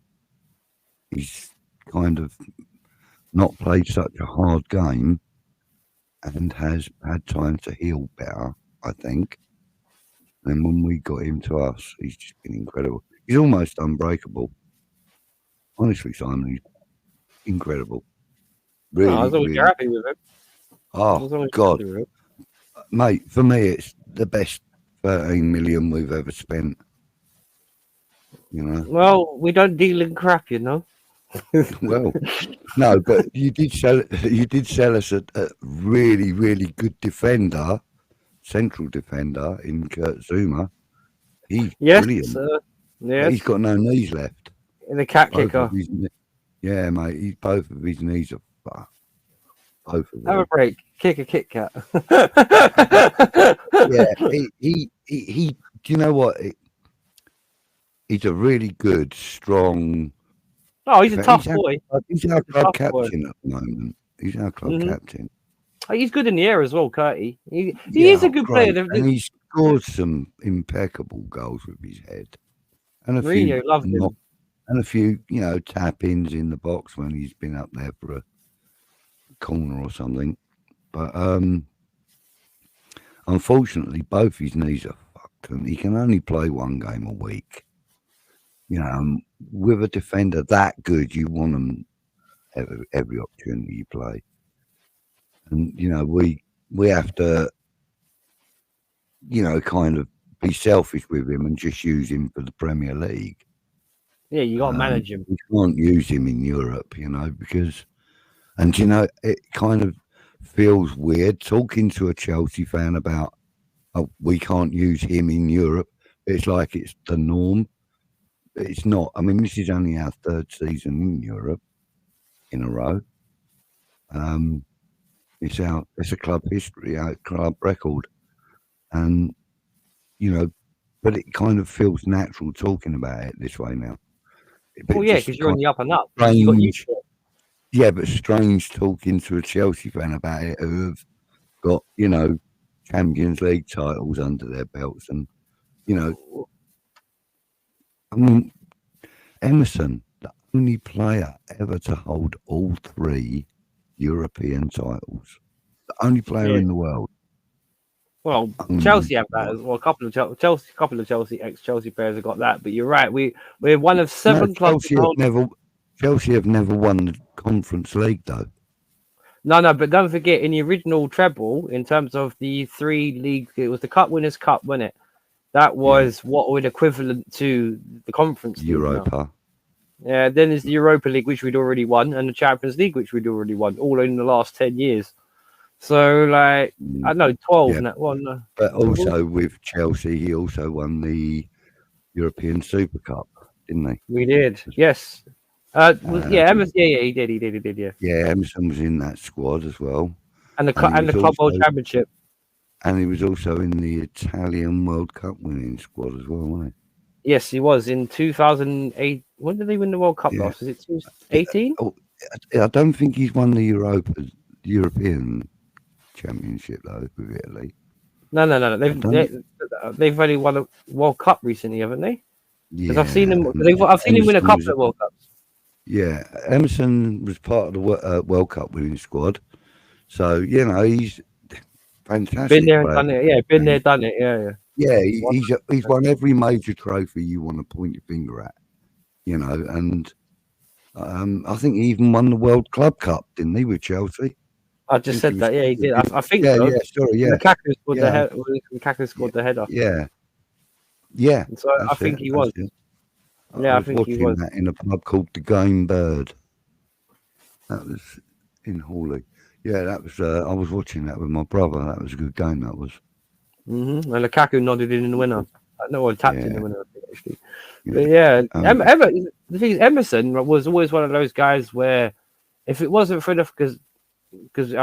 he's kind of not played such a hard game and has had time to heal better, I think. And when we got him to us, he's just been incredible. He's almost unbreakable. Honestly, Simon, he's incredible. Really, as long as you're happy with him. Oh, God. Mate, for me, it's the best 13 million we've ever spent. Well, we don't deal in crap, Well, no, but you did sell us a really, really good defender, central defender in Kurt Zuma. He's brilliant. Yes. He's got no knees left. In the cat kicker. Yeah, mate. Both of his knees are fucked. Both of them. Have a break. Kick a Kit Kat. Yeah, he. Do you know what? He's a really good, strong. Oh, he's a tough boy. He's our club captain at the moment. He's our club captain. He's good in the air as well, Curty. He is a good player. And he scores some impeccable goals with his head. And Mourinho loved him. And a few, tap-ins in the box when he's been up there for a corner or something. But unfortunately, both his knees are fucked, and he can only play one game a week. With a defender that good, you want them every opportunity you play. And, we have to, kind of be selfish with him and just use him for the Premier League. Yeah, you got to manage him. We can't use him in Europe, because, and, it kind of feels weird talking to a Chelsea fan about, oh, we can't use him in Europe. It's like it's the norm. It's not. I mean, this is only our third season in Europe in a row. It's a club history, our club record, and but it kind of feels natural talking about it this way now. Well, yeah, because you're on the up and up. Yeah, but strange talking to a Chelsea fan about it who have got Champions League titles under their belts, and I mean, Emerson, the only player ever to hold all three European titles. The only player in the world. Well, Chelsea have that as well. A couple of Chelsea ex-Chelsea players have got that. But you're right. We're one of seven clubs. Chelsea have never won the Conference League though. No, but don't forget in the original treble, in terms of the 3 leagues, it was the Cup Winners' Cup, wasn't it? That was what would equivalent to the Conference League. Europa. Yeah, then there's the Europa League, which we'd already won, and the Champions League, which we'd already won, all in the last 10 years. So, I know 12 in that one. But also with Chelsea, he also won the European Super Cup, didn't he? We did, yes. Emerson, yeah, he did, yeah. Yeah, Emerson was in that squad as well, And and the Club World Championship. he was also in the Italian World Cup winning squad as well, wasn't Yes, he was in 2008. When did they win the World Cup he? Yeah. last? Was it 2018? Oh, I don't think he's won the European Championship though with Italy. No. They've only won a World Cup recently, haven't they? Because Yeah, I've seen him. I've seen him win a couple of World Cups. Yeah, Emerson was part of the World Cup winning squad, so you know he's fantastic. Been there and done it. Yeah, been there, done it. Yeah. Yeah, he's won every major trophy you want to point your finger at, you know, and I think he even won the World Club Cup, didn't he, with Chelsea? I just said that. Yeah, he did. I think Yeah, so. yeah, sorry, yeah. Lukaku scored the head. Lukaku scored the header. Yeah. And so I think he was. Yeah, I think he was. That in a pub called the Game Bird. That was in Hawley. Yeah, that was. I was watching that with my brother. That was a good game. That was. And Lukaku nodded in the winner. No, tapped in the winner actually. Yeah. But yeah, the thing is, Emerson was always one of those guys where, if it wasn't for because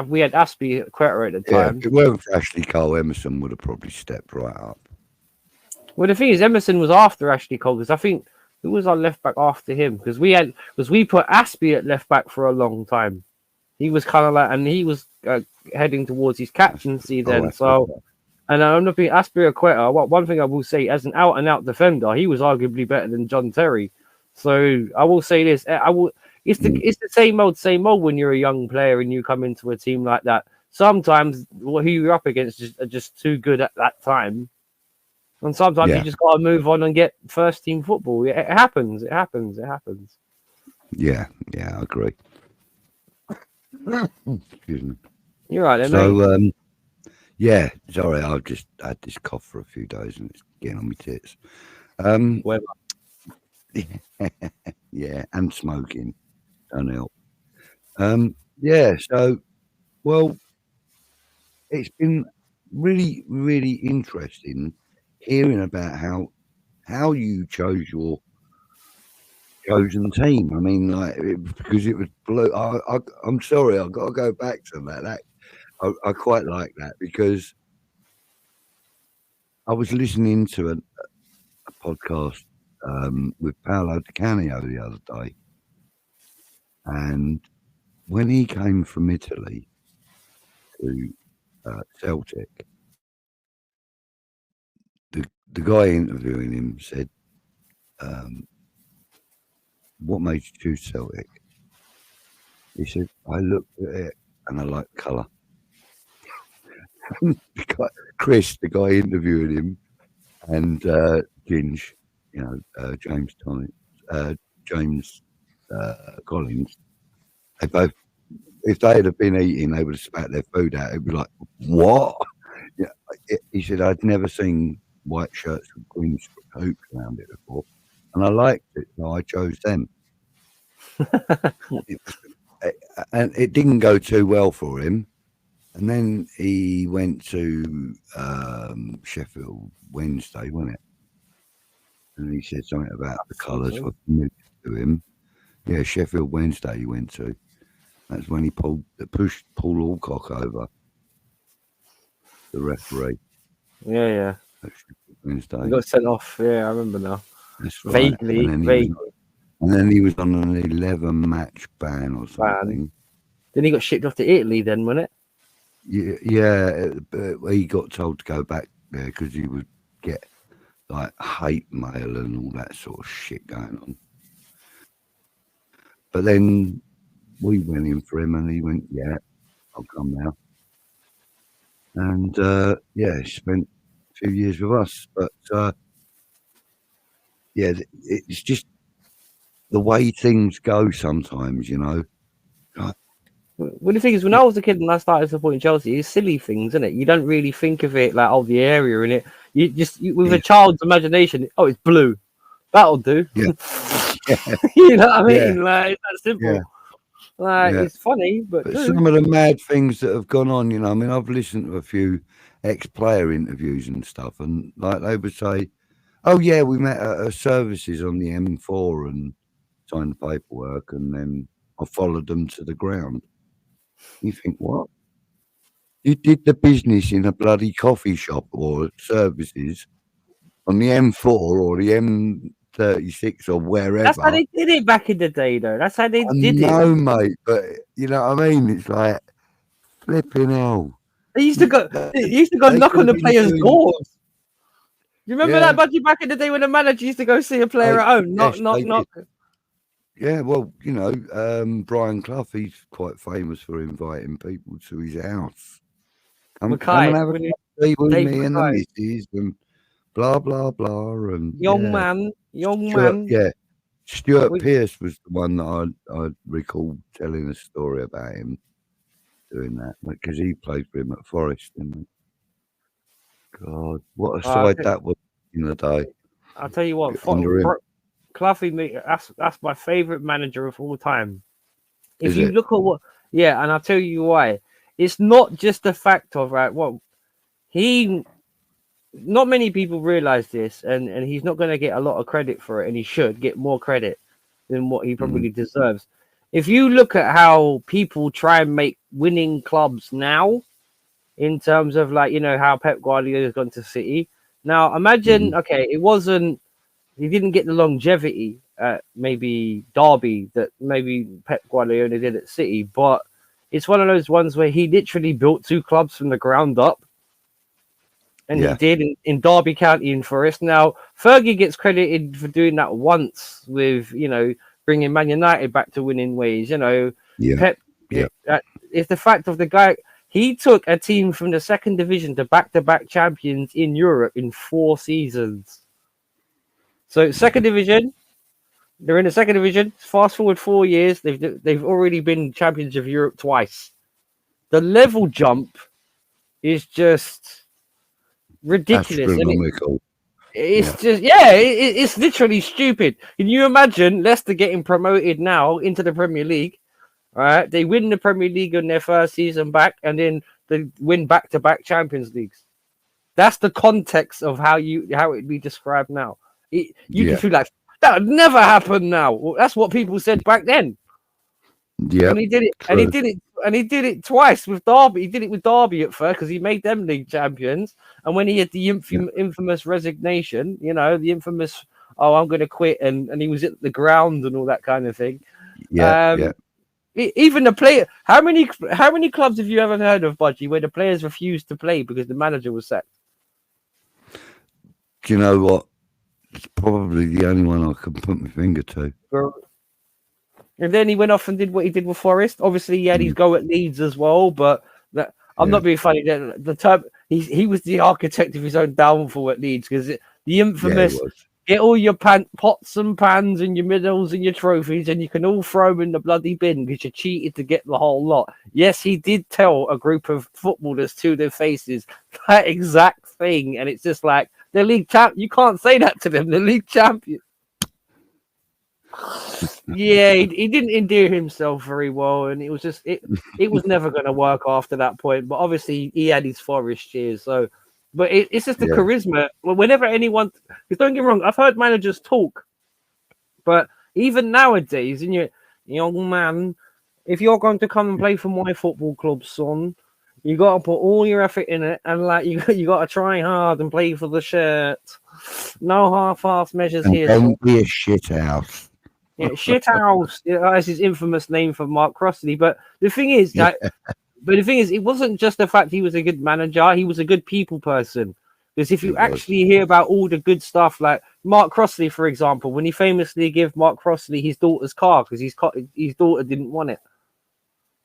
we had Aspie Quetta at the time. If it weren't for Ashley Cole, Emerson would have probably stepped right up. Well, the thing is, Emerson was after Ashley Cole because I think who was our left back after him? Because we put Aspie at left back for a long time. He was kind of like, and he was heading towards his captaincy then. And I'm not being Aspie Quetta. One thing I will say, as an out and out defender, he was arguably better than John Terry. So I will say this: it's the same old when you're a young player and you come into a team like that. Sometimes who you're up against are just too good at that time. And sometimes you just got to move on and get first team football. It happens. Yeah, I agree. Excuse me. You're right, then, so, mate. Yeah, sorry, I've just had this cough for a few days and it's getting on my tits. Yeah, and smoking. Don't help. Yeah, so, well, it's been really, really interesting hearing about how you chose your chosen team. I mean, like, because it was blue. I'm sorry, I've got to go back to that. I quite like that because I was listening to a podcast with Paolo Di Canio the other day, and when he came from Italy to Celtic, the guy interviewing him said, "What made you choose Celtic?" He said, "I looked at it and I like colour." Chris, the guy interviewing him, and Ginge, you know, James Collins, they both, if they'd have been eating, they would have spat their food out. It'd be like, what? Yeah, he said, I'd never seen white shirts with green hoops around it before, and I liked it, so I chose them. And it didn't go too well for him. And then he went to Sheffield Wednesday, wasn't it? And he said something about the colours were familiar to him. Yeah, Sheffield Wednesday he went to. That's when he pushed Paul Alcock over, the referee. Yeah. Wednesday. He got sent off. Yeah, I remember now. That's right. Vaguely. And then he was on an 11-match ban or something. Then he got shipped off to Italy then, wasn't it? Yeah, he got told to go back there because he would get like hate mail and all that sort of shit going on. But then we went in for him and he went, yeah, I'll come now. And yeah, he spent a few years with us. But yeah, it's just the way things go sometimes, you know. Well, the thing is, when I was a kid and I started supporting Chelsea, it's silly things, isn't it? You don't really think of it like, oh, the area in it. You just, with a child's imagination, oh, it's blue. That'll do. Yeah. You know what I mean? Like, it's that simple. Yeah. Like, it's funny, but some of the mad things that have gone on, you know, I mean, I've listened to a few ex-player interviews and stuff, and like they would say, oh, yeah, we met at services on the M4 and signed the paperwork, and then I followed them to the ground. You think, what? You did the business in a bloody coffee shop or services on the M4 or the M36 or wherever. That's how they did it back in the day, though. That's how they I did know, it. mate, but you know what I mean? It's like, flipping hell. They used to go. They used to go They knock could on have the been players' doing- doors. You remember Yeah. that, Budgie, back in the day when the manager used to go see a player They- at home? Knock, yes, knock, they knock. Yeah, well, you know, Brian Clough, he's quite famous for inviting people to his house. Come Mackay, and have a when he- cup of tea with Dave me and the Mackay. missus and blah, blah, blah. And young yeah. man. Yeah, Stuart We- Pearce was the one that I recall telling a story about him doing that because he played for him at Forest. And God, what a side that was in the day. I'll tell you what, Under him. Cloughy, that's my favourite manager of all time. If Is you it? look at what, yeah, and I'll tell you why. It's not just the fact of not many people realize this, and he's not going to get a lot of credit for it, and he should get more credit than what he probably deserves. If you look at how people try and make winning clubs now, in terms of how Pep Guardiola has gone to City. Now imagine, okay, he didn't get the longevity at maybe Derby that maybe Pep Guardiola did at City, but it's one of those ones where he literally built two clubs from the ground up. And he did in Derby County and Forest. Now, Fergie gets credited for doing that once with, bringing Man United back to winning ways. Pep, it's the fact of the guy. He took a team from the second division to back-to-back champions in Europe in 4 seasons. So second division, they're in the second division. Fast forward 4 years, they've already been champions of Europe twice. The level jump is just ridiculous. Astronomical. It's literally stupid. Can you imagine Leicester getting promoted now into the Premier League? All right, they win the Premier League in their first season back, and then they win back-to-back Champions Leagues. That's the context of how it'd be described now. You can feel like that would never happen now. Well, that's what people said back then. Yeah, and he did it, and he did it twice with Derby. He did it with Derby at first because he made them league champions, and when he had the infamous resignation, the infamous I'm going to quit, and he was at the ground and all that kind of thing. Even the player, how many clubs have you ever heard of, Budgie, where the players refused to play because the manager was sacked? Do you know what? It's probably the only one I can put my finger to. And then he went off and did what he did with Forest. Obviously, he had his go at Leeds as well, but I'm not being funny. The term he was the architect of his own downfall at Leeds because the infamous. Get all your pots and pans and your medals and your trophies, and you can all throw them in the bloody bin because you cheated to get the whole lot. Yes, he did tell a group of footballers to their faces that exact thing, and it's just like the league champ. You can't say that to them. The league champion. He didn't endear himself very well, and it was just it was never going to work after that point. But obviously, he had his Forest years, so. But it's just the charisma. Well, whenever anyone, because don't get me wrong, I've heard managers talk, but even nowadays, in your young man, if you're going to come and play for my football club, son, you got to put all your effort in it, and you got to try hard and play for the shirt. No half-ass measures here. Don't be a shit house. Yeah, shit house. That's his infamous name for Mark Crossley. But the thing is, it wasn't just the fact he was a good manager. He was a good people person. Because if you actually hear about all the good stuff, like Mark Crossley, for example, when he famously gave Mark Crossley his daughter's car because his daughter didn't want it.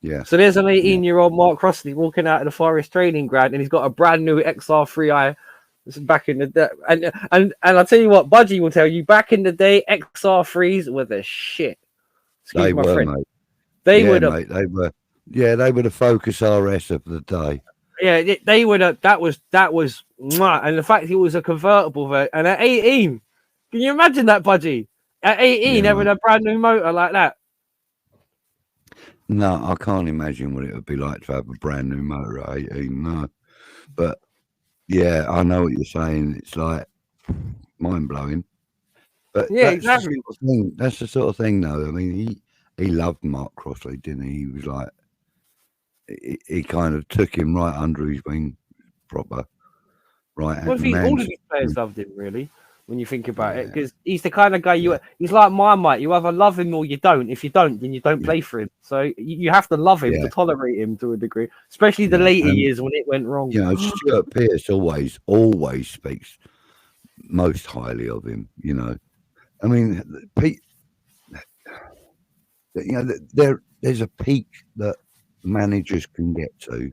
Yeah. So there's an 18-year-old Mark Crossley walking out of the Forest training ground, and he's got a brand new XR3i. This is back in the day, and I'll tell you what, Budgie will tell you. Back in the day, XR3s were the shit. They were, mate. They were, mate. They were. Yeah, they were the Focus RS of the day. Yeah, they were. That was. And the fact it was a convertible, and at 18, can you imagine that, Budgie? At 18, having a brand new motor like that. No, I can't imagine what it would be like to have a brand new motor at 18. No, but yeah, I know what you're saying. It's like mind blowing. But Yeah, exactly. that's the sort of thing, though. I mean, he loved Mark Crossley, didn't he? He was like, he kind of took him right under his wing, proper right Well, I hand think man. all of these players loved him, really, when you think about it, Yeah, because he's the kind of guy yeah, he's like Marmite. You either love him or you don't. If you don't, then you don't yeah, play for him. So you have to love him to yeah, tolerate him to a degree, especially the yeah. later And years when it went wrong. Stuart Pearce always speaks most highly of him. I mean, Pete. There's a peak that managers can get to,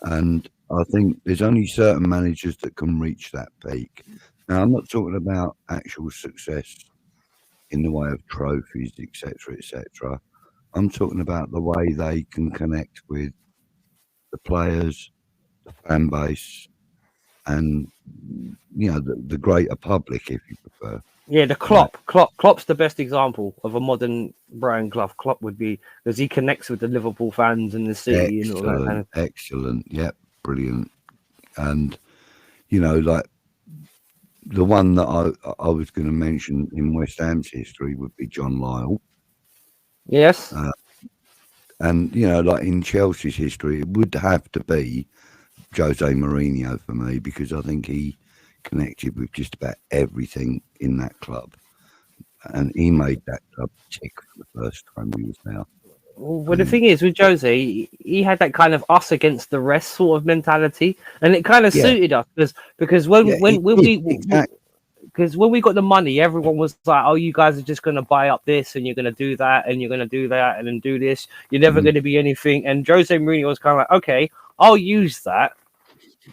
and I think there's only certain managers that can reach that peak. Now, I'm not talking about actual success in the way of trophies, etc., etc. I'm talking about the way they can connect with the players, the fan base, and the greater public, if you prefer. Yeah, the Right? Klopp's the best example of a modern Brian Clough. Klopp would be because he connects with the Liverpool fans and the city and all that kind of. Excellent. Yep, brilliant. And like the one that I was going to mention in West Ham's history would be John Lyall. Yes. And like in Chelsea's history, it would have to be Jose Mourinho for me, because I think he connected with just about everything in that club, and he made that club tick for the first time he was there. Well, the thing is with Jose, he had that kind of us against the rest sort of mentality, and it kind of suited us because when we exactly. because when we got the money, everyone was like, "Oh, you guys are just going to buy up this, and you're going to do that, and you're going to do that, and then do this. You're never going to be anything." And Jose Mourinho was kind of like, "Okay, I'll use that,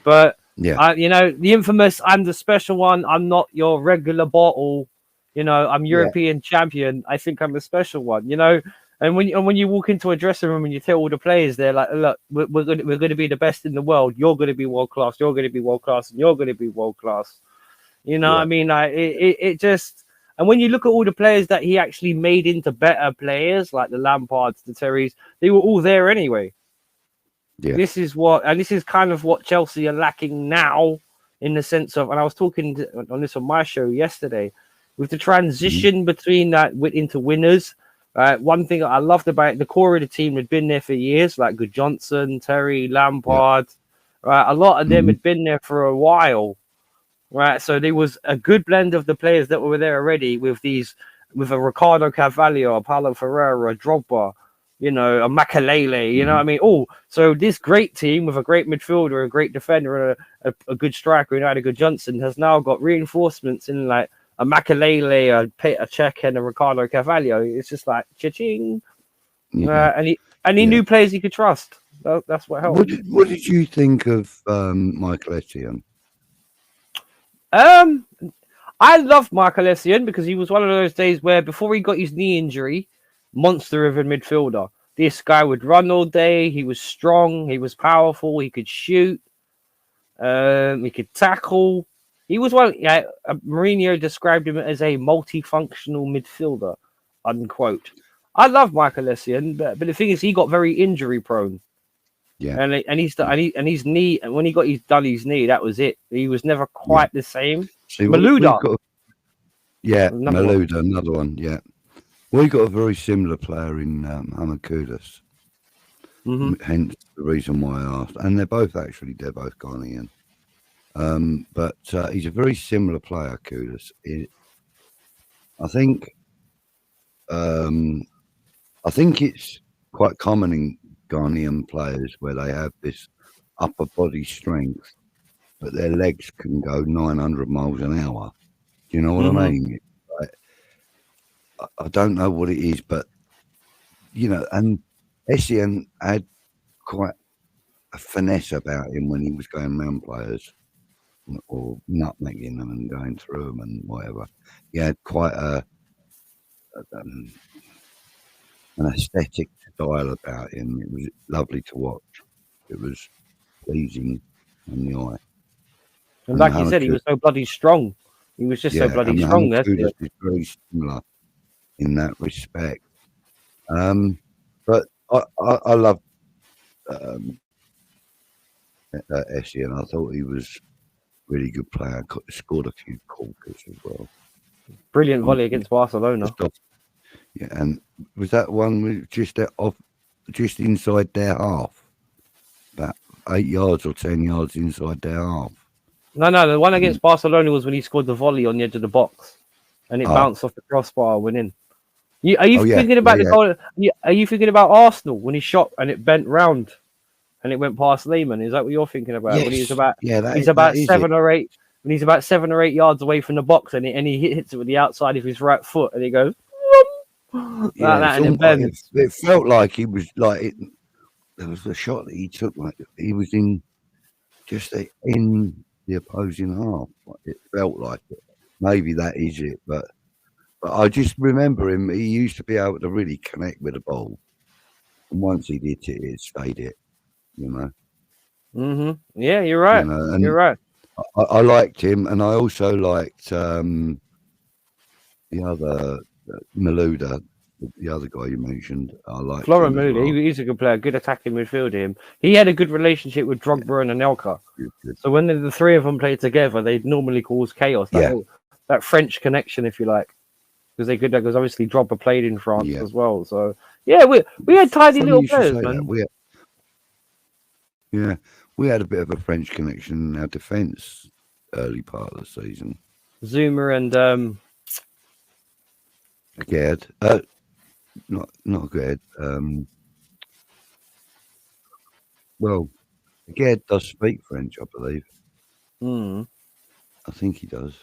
but the infamous, I'm the special one. I'm not your regular bottle. I'm European champion. I think I'm the special one. And when you walk into a dressing room and you tell all the players, they're like, look, we're going to be the best in the world. You're going to be world class. You're going to be world class, and you're going to be world class. I mean, it just. And when you look at all the players that he actually made into better players, like the Lampards, the Terrys, they were all there anyway. Yeah. This is kind of what Chelsea are lacking now, in the sense of, and I was talking on this on my show yesterday, with the transition between that into winners. One thing I loved about the core of the team had been there for years, like Good Johnson, Terry, Lampard. Right, a lot of them had been there for a while. Right, so there was a good blend of the players that were there already with a Ricardo Carvalho, a Paulo Ferreira, a Drogba, a Makalele, you know what I mean? Oh, so this great team with a great midfielder, a great defender, and a good striker, and a Good Johnson has now got reinforcements in like a Makalele, a Peter Cech, and a Ricardo Carvalho. It's just like cha-ching. And he knew players he could trust. That's what helped. What did you think of Michael Essien? I loved Michael Essien because he was one of those days where before he got his knee injury, monster of a midfielder. This guy would run all day. He was strong. He was powerful. He could shoot. He could tackle. He was one. Yeah, Mourinho described him as a multifunctional midfielder, unquote. I love Michael Essien, but the thing is, he got very injury prone. Yeah, and his knee. And when he got done his knee, that was it. He was never quite the same. See, Malouda, Malouda, another one. Yeah, we got a very similar player in Hamid Kudus. Hence the reason why I asked. And they're both Ghanaian. But he's a very similar player, Kudus. I think it's quite common in Ghanaian players where they have this upper body strength, but their legs can go 900 miles an hour. Do you know what I mean? I don't know what it is, but and Essien had quite a finesse about him when he was going around players or nutmegging them and going through them and whatever. He had quite an aesthetic style about him. It was lovely to watch. It was pleasing in the eye. And like you said, he was so bloody strong. He was just so bloody strong. That's it. Is very similar in that respect. But I love Essien. I thought he was a really good player. Scored a few corkers as well. Brilliant volley against Barcelona. Just off, yeah, and was that one with just just inside their half, about 8 yards or 10 yards inside their half? No, the one against Barcelona was when he scored the volley on the edge of the box, and it bounced off the crossbar, went in. Are you thinking about the goal? Are you thinking about Arsenal when he shot and it bent round and it went past Lehman? Is that what you're thinking about? Yes. When he's about He's about 7 or 8. When he's about 7 or 8 yards away from the box and he hits it with the outside of his right foot and he goes like that and it bends. It felt like he was like it. There was a shot that he took like he was in the opposing half. It felt like it. Maybe that is it, but I just remember him. He used to be able to really connect with the ball, and once he did it, it stayed it. You know. Mm-hmm. Yeah, you're right. You're right. I liked him, and I also liked the other Malouda, the other guy you mentioned. I liked Florent Moody. Well. He's a good player, good attacking midfielder. Him. He had a good relationship with Drogba and Anelka. Good. So when the three of them played together, they normally cause chaos. That French connection, if you like, because they could. Because obviously Drogba played in France as well. So yeah, we had tiny little players, man. We had a bit of a French connection in our defence early part of the season. Zuma and Gerd. Not Gerd. Well, Gerd does speak French, I believe. I think he does.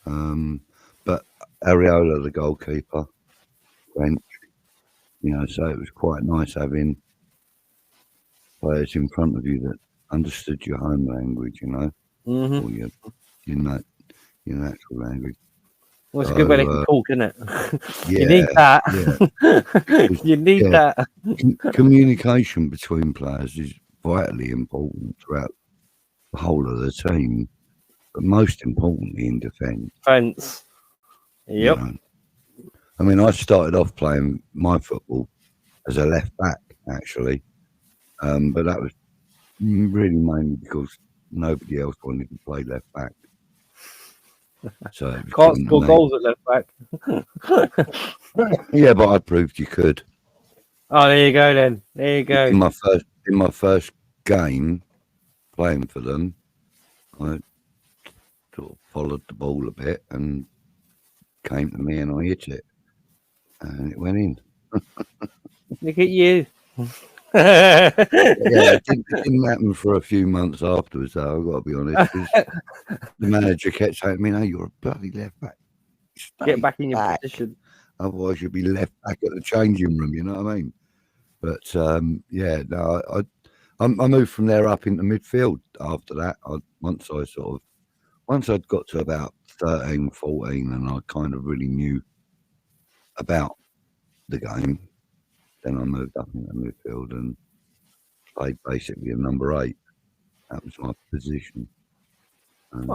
But Areola, the goalkeeper, French. You know, so it was quite nice having players in front of you that understood your home language, you know, or your natural language. Well, it's a good way they can talk, isn't it? You need that. Yeah. You need that. Communication between players is vitally important throughout the whole of the team, but most importantly in defence. Yep. You know? I mean, I started off playing my football as a left back, actually. But that was really mainly because nobody else wanted to play left back. So can't score goals at left back. Yeah, but I proved you could. Oh, there you go then. There you go. In my first game playing for them, I sort of followed the ball a bit and came to me and I hit it, and it went in. Look at you. It didn't happen for a few months afterwards, though, I've got to be honest. The manager kept saying to me, "No, you're a bloody left back. Get back in your position. Otherwise, you'll be left back at the changing room." You know what I mean? But I moved from there up into midfield after that. Once I'd got to about 13, 14, and I kind of really knew about the game, then I moved up into midfield and played basically a number 8. That was my position. And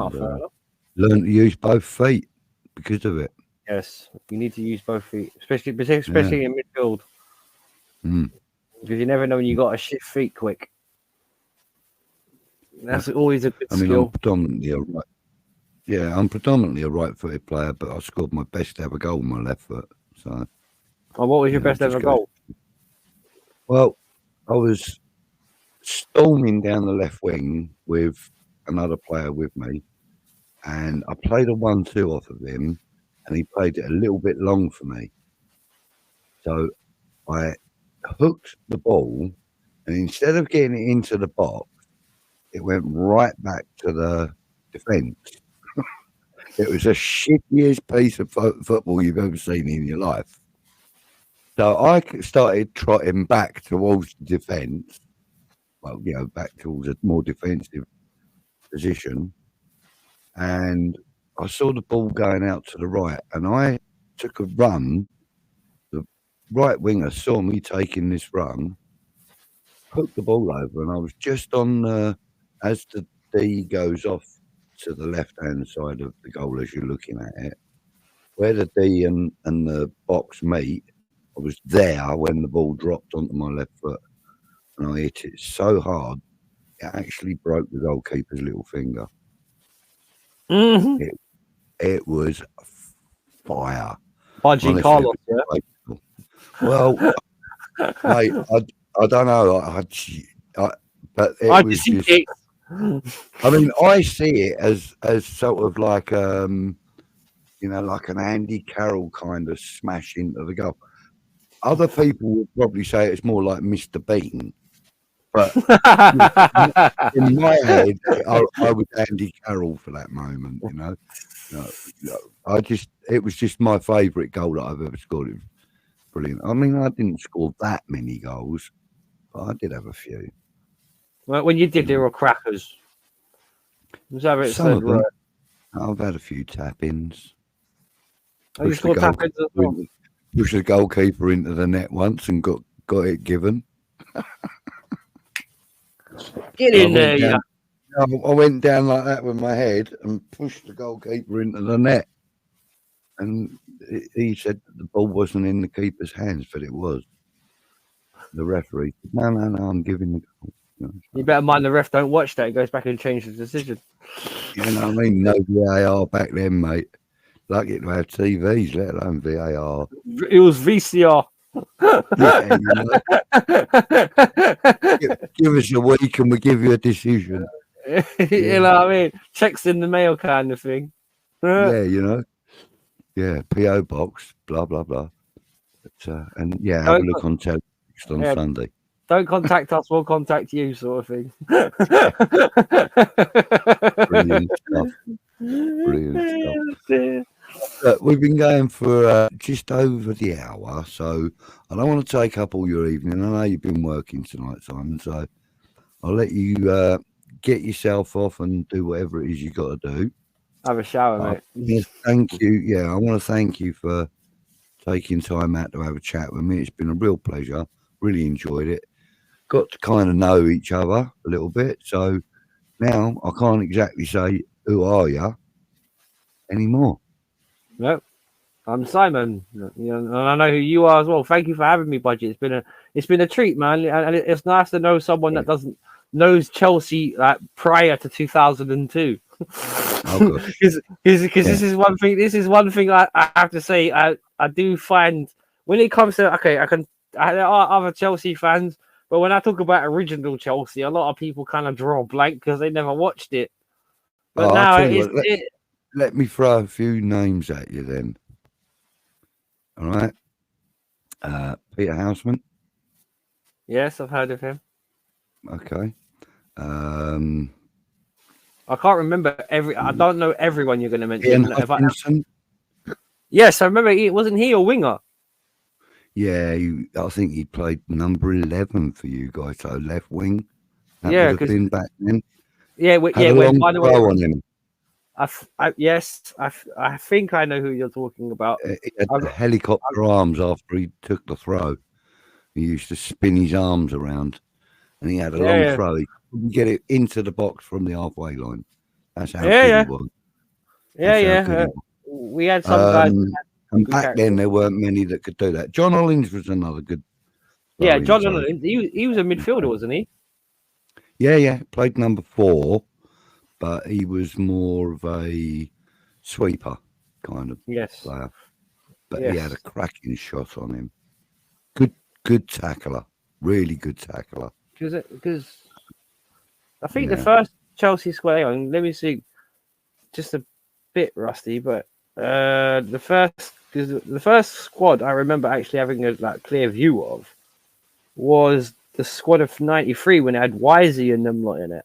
learned to use both feet because of it. Yes, you need to use both feet, especially in midfield. Because you never know when you got to shift feet quick. That's always a good skill. I'm predominantly a right-footed player, but I scored my best ever goal with my left foot. So. Oh, what was your best ever goal? Well, I was storming down the left wing with another player with me, and I played a 1-2 off of him, and he played it a little bit long for me. So I hooked the ball, and instead of getting it into the box, it went right back to the defence. It was the shittiest piece of football you've ever seen in your life. So I started trotting back towards the defence, back towards a more defensive position, and I saw the ball going out to the right, and I took a run. The right winger saw me taking this run, hooked the ball over, and I was just on as the D goes off to the left-hand side of the goal as you're looking at it, where the D and the box meet. I was there when the ball dropped onto my left foot, and I hit it so hard it actually broke the goalkeeper's little finger. Mm-hmm. It was fire. Budgie Honestly, Carlos, it was yeah. grateful. Well, mate, I don't know. But it I was just see just. it. I mean, I see it as sort of like like an Andy Carroll kind of smash into the goal. Other people would probably say it's more like Mr. Bean, but in my head, I was Andy Carroll for that moment. It was just my favourite goal that I've ever scored. It was brilliant. I mean, I didn't score that many goals, but I did have a few. Well, when you did, they were crackers. Was that what it Some said, of them, right? I've had a few tap-ins. Oh, you scored tap-ins as well? Pushed the goalkeeper into the net once and got it given. Get in there, yeah. I went down like that with my head and pushed the goalkeeper into the net. And he said that the ball wasn't in the keeper's hands, but it was. The referee said, no, I'm giving the goal. You better mind the ref don't watch that. He goes back and changes the decision. You know what I mean? No VAR back then, mate. Lucky to have TVs, let alone VAR. It was VCR. Yeah, give us a week and we give you a decision. You know what I mean? Checks in the mail kind of thing. Yeah, Yeah, PO box, blah blah blah. But, and yeah, have a look on television on Sunday. Don't contact us, we'll contact you, sort of thing. Brilliant stuff. Look, we've been going for just over the hour, so I don't want to take up all your evening. I know you've been working tonight, Simon, so I'll let you get yourself off and do whatever it is you got to do. Have a shower, mate. Thank you. Yeah, I want to thank you for taking time out to have a chat with me. It's been a real pleasure. Really enjoyed it. Got to kind of know each other a little bit. So now I can't exactly say, who are you anymore? No, I'm Simon. And I know who you are as well. Thank you for having me, Budgie. It's been a treat, man. And it's nice to know someone that knows Chelsea prior to 2002. Because this is one thing. This is one thing I have to say. I do find when it comes to there are other Chelsea fans, but when I talk about original Chelsea, a lot of people kind of draw a blank because they never watched it. But now let me throw a few names at you then. All right, Peter Houseman. Yes, I've heard of him. Okay. I can't remember I don't know everyone you're going to mention. Yes, I remember. Wasn't he a winger? Yeah, I think he played number 11 for you guys, so left wing. That yeah, would have been back then. Yeah, by the way, on him. I think I know who you're talking about. He had helicopter arms after he took the throw. He used to spin his arms around, and he had a long throw. He couldn't get it into the box from the halfway line. That's how good he was. We had some guys. And back then, there weren't many that could do that. John Hollins was another good. Yeah, John Hollins. He was a midfielder, wasn't he? Yeah. Played number 4, but he was more of a sweeper kind of player. But he had a cracking shot on him. Good tackler. Really good tackler. Because I think the first Chelsea squad. Hang on, let me see. Just a bit rusty, but the first squad I remember actually having a clear view of was the squad of '93 when it had Wisey and them lot in it.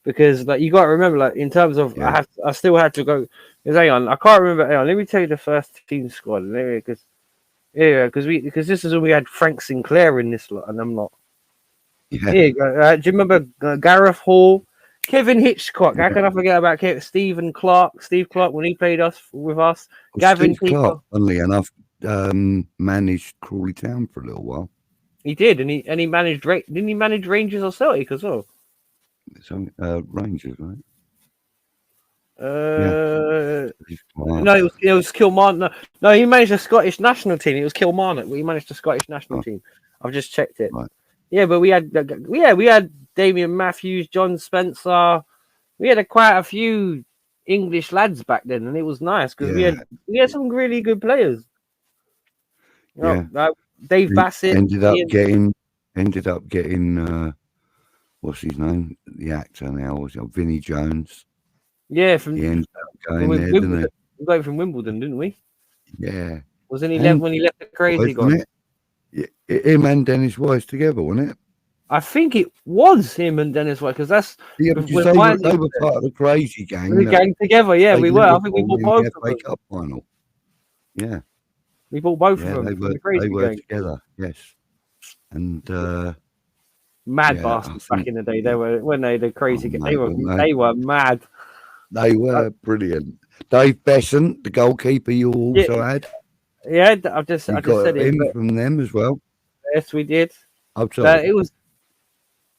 Because you got to remember, in terms of I still had to go. Hang on, I can't remember. Hang on, let me tell you the first team squad. Because this is when we had Frank Sinclair in this lot and them lot. Yeah. Here you go. Do you remember Gareth Hall, Kevin Hitchcock? How can I forget about Steve Clark when he played with us. Well, Gavin Steve Clark, funnily enough, managed Crawley Town for a little while. He did, and he managed. Didn't he manage Rangers or Celtic as well? So, Rangers, right? No, it was Kilmarnock. No, he managed the Scottish national team. It was Kilmarnock. He managed the Scottish national team. I've just checked it. Right. Yeah, but we had Damien Matthews, John Spencer. We had quite a few English lads back then, and it was nice because Yeah, we had some really good players. You know, yeah. like Dave He Bassett, ended up getting what's his name? The actor now was Vinnie Jones. yeah, He ended up from going there, Wimbledon. didn't he? We got him from Wimbledon, didn't we? Yeah. Wasn't he left And when he left the crazy wasn't gone? it? Yeah, him and Dennis Wise together, wasn't it? I think it was him and Dennis White because that's Yeah, with because they were part of the crazy gang the that gang together. Yeah, we played were. I think we Liverpool bought in both the of FA them. Cup final. Yeah, We bought both yeah, of them from the crazy they were gang. together. Yes, and Mad yeah, bastards back in the day. They were when they the crazy. mate, They weren't they were mad. they were brilliant. Dave Besant, the goalkeeper, you Yeah, also had. yeah. I You just said got it. him But from them as well. yes, we did. I'm sorry. It was.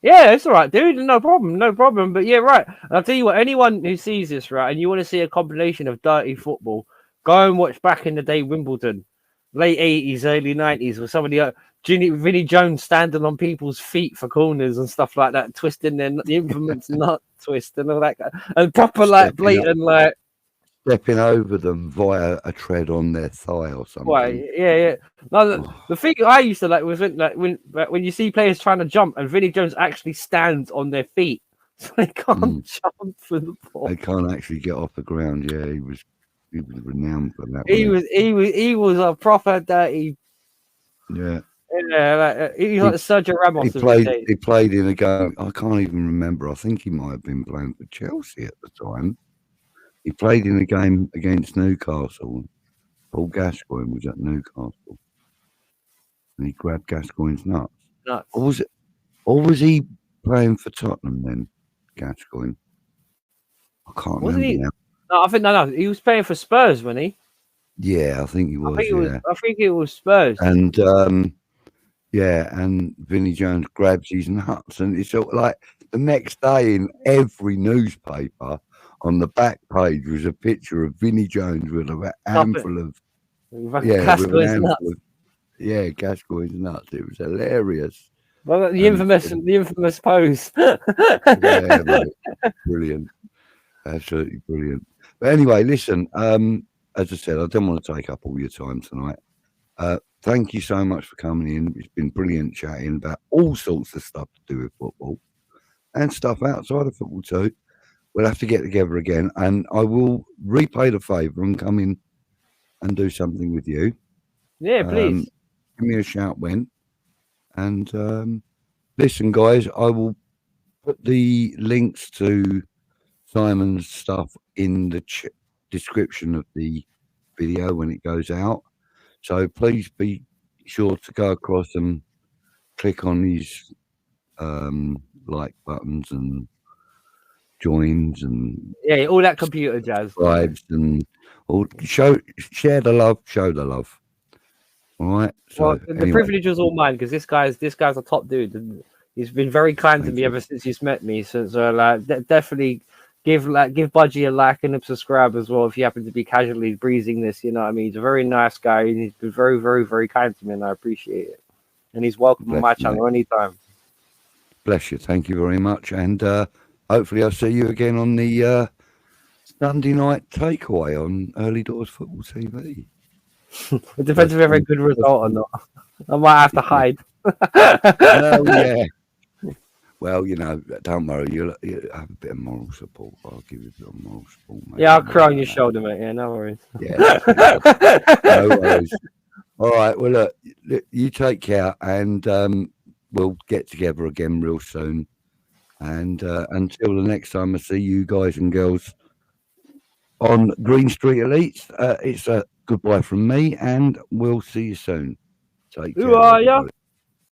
Yeah, it's all right, dude. No problem, no problem. But yeah, right. I'll tell you what. Anyone who sees this, right, and you want to see a combination of dirty football, go and watch back in the day Wimbledon, late 80s, early 90s, with somebody Vinnie Jones standing on people's feet for corners and stuff like that, twisting the infamous nut twist and all that, and proper like blatant like stepping over them via a tread on their thigh or something. Right, yeah. No, the thing I used to like was when you see players trying to jump and Vinnie Jones actually stands on their feet, so they can't jump for the ball. They can't actually get off the ground. Yeah, he was renowned for that. He was a proper dirty. Yeah. He was like Sergio Ramos. He played in a game. I can't even remember. I think he might have been playing for Chelsea at the time. He played in a game against Newcastle. Paul Gascoigne was at Newcastle, and he grabbed Gascoigne's nuts. Or was he playing for Tottenham then? Gascoigne. I can't remember now. No, I think no. He was playing for Spurs, wasn't he? Yeah, I think he was. I think it was Spurs. And and Vinnie Jones grabs his nuts, and it's sort of like the next day in every newspaper on the back page was a picture of Vinnie Jones with a handful of Gascoigne's nuts. It was hilarious. Well, the infamous pose. Yeah, mate. Brilliant, absolutely brilliant. But anyway, listen. As I said, I don't want to take up all your time tonight. Thank you so much for coming in. It's been brilliant chatting about all sorts of stuff to do with football and stuff outside of football too. We'll have to get together again, and I will repay the favour and come in and do something with you. Yeah, please. Give me a shout when. And listen, guys, I will put the links to Simon's stuff in the description of the video when it goes out. So please be sure to go across and click on these like buttons and joins and all that computer jazz, subscribes and share the love, show the love. All right. So the privilege was all mine because this guy's a top dude, and he's been very kind to me ever since he's met me. So definitely give Budgie a like and a subscribe as well if you happen to be casually breezing this. You know what I mean? He's a very nice guy, and he's been very, very, very kind to me, and I appreciate it. And he's welcome on my channel anytime. Bless you. Thank you very much, and hopefully I'll see you again on the Sunday night takeaway on Early Doors Football TV. It depends if we have a good result or not. I might have to hide. Yeah. Well, you know, don't worry. You'll have a bit of moral support. I'll give you a bit of moral support, mate. Yeah, I'll cry on your shoulder, mate. Yeah, no worries. Yeah. No worries. All right. Well, look, you take care, and we'll get together again real soon. And until the next time I see you guys and girls on Green Street Elites, it's a goodbye from me, and we'll see you soon. Take care. Who are you?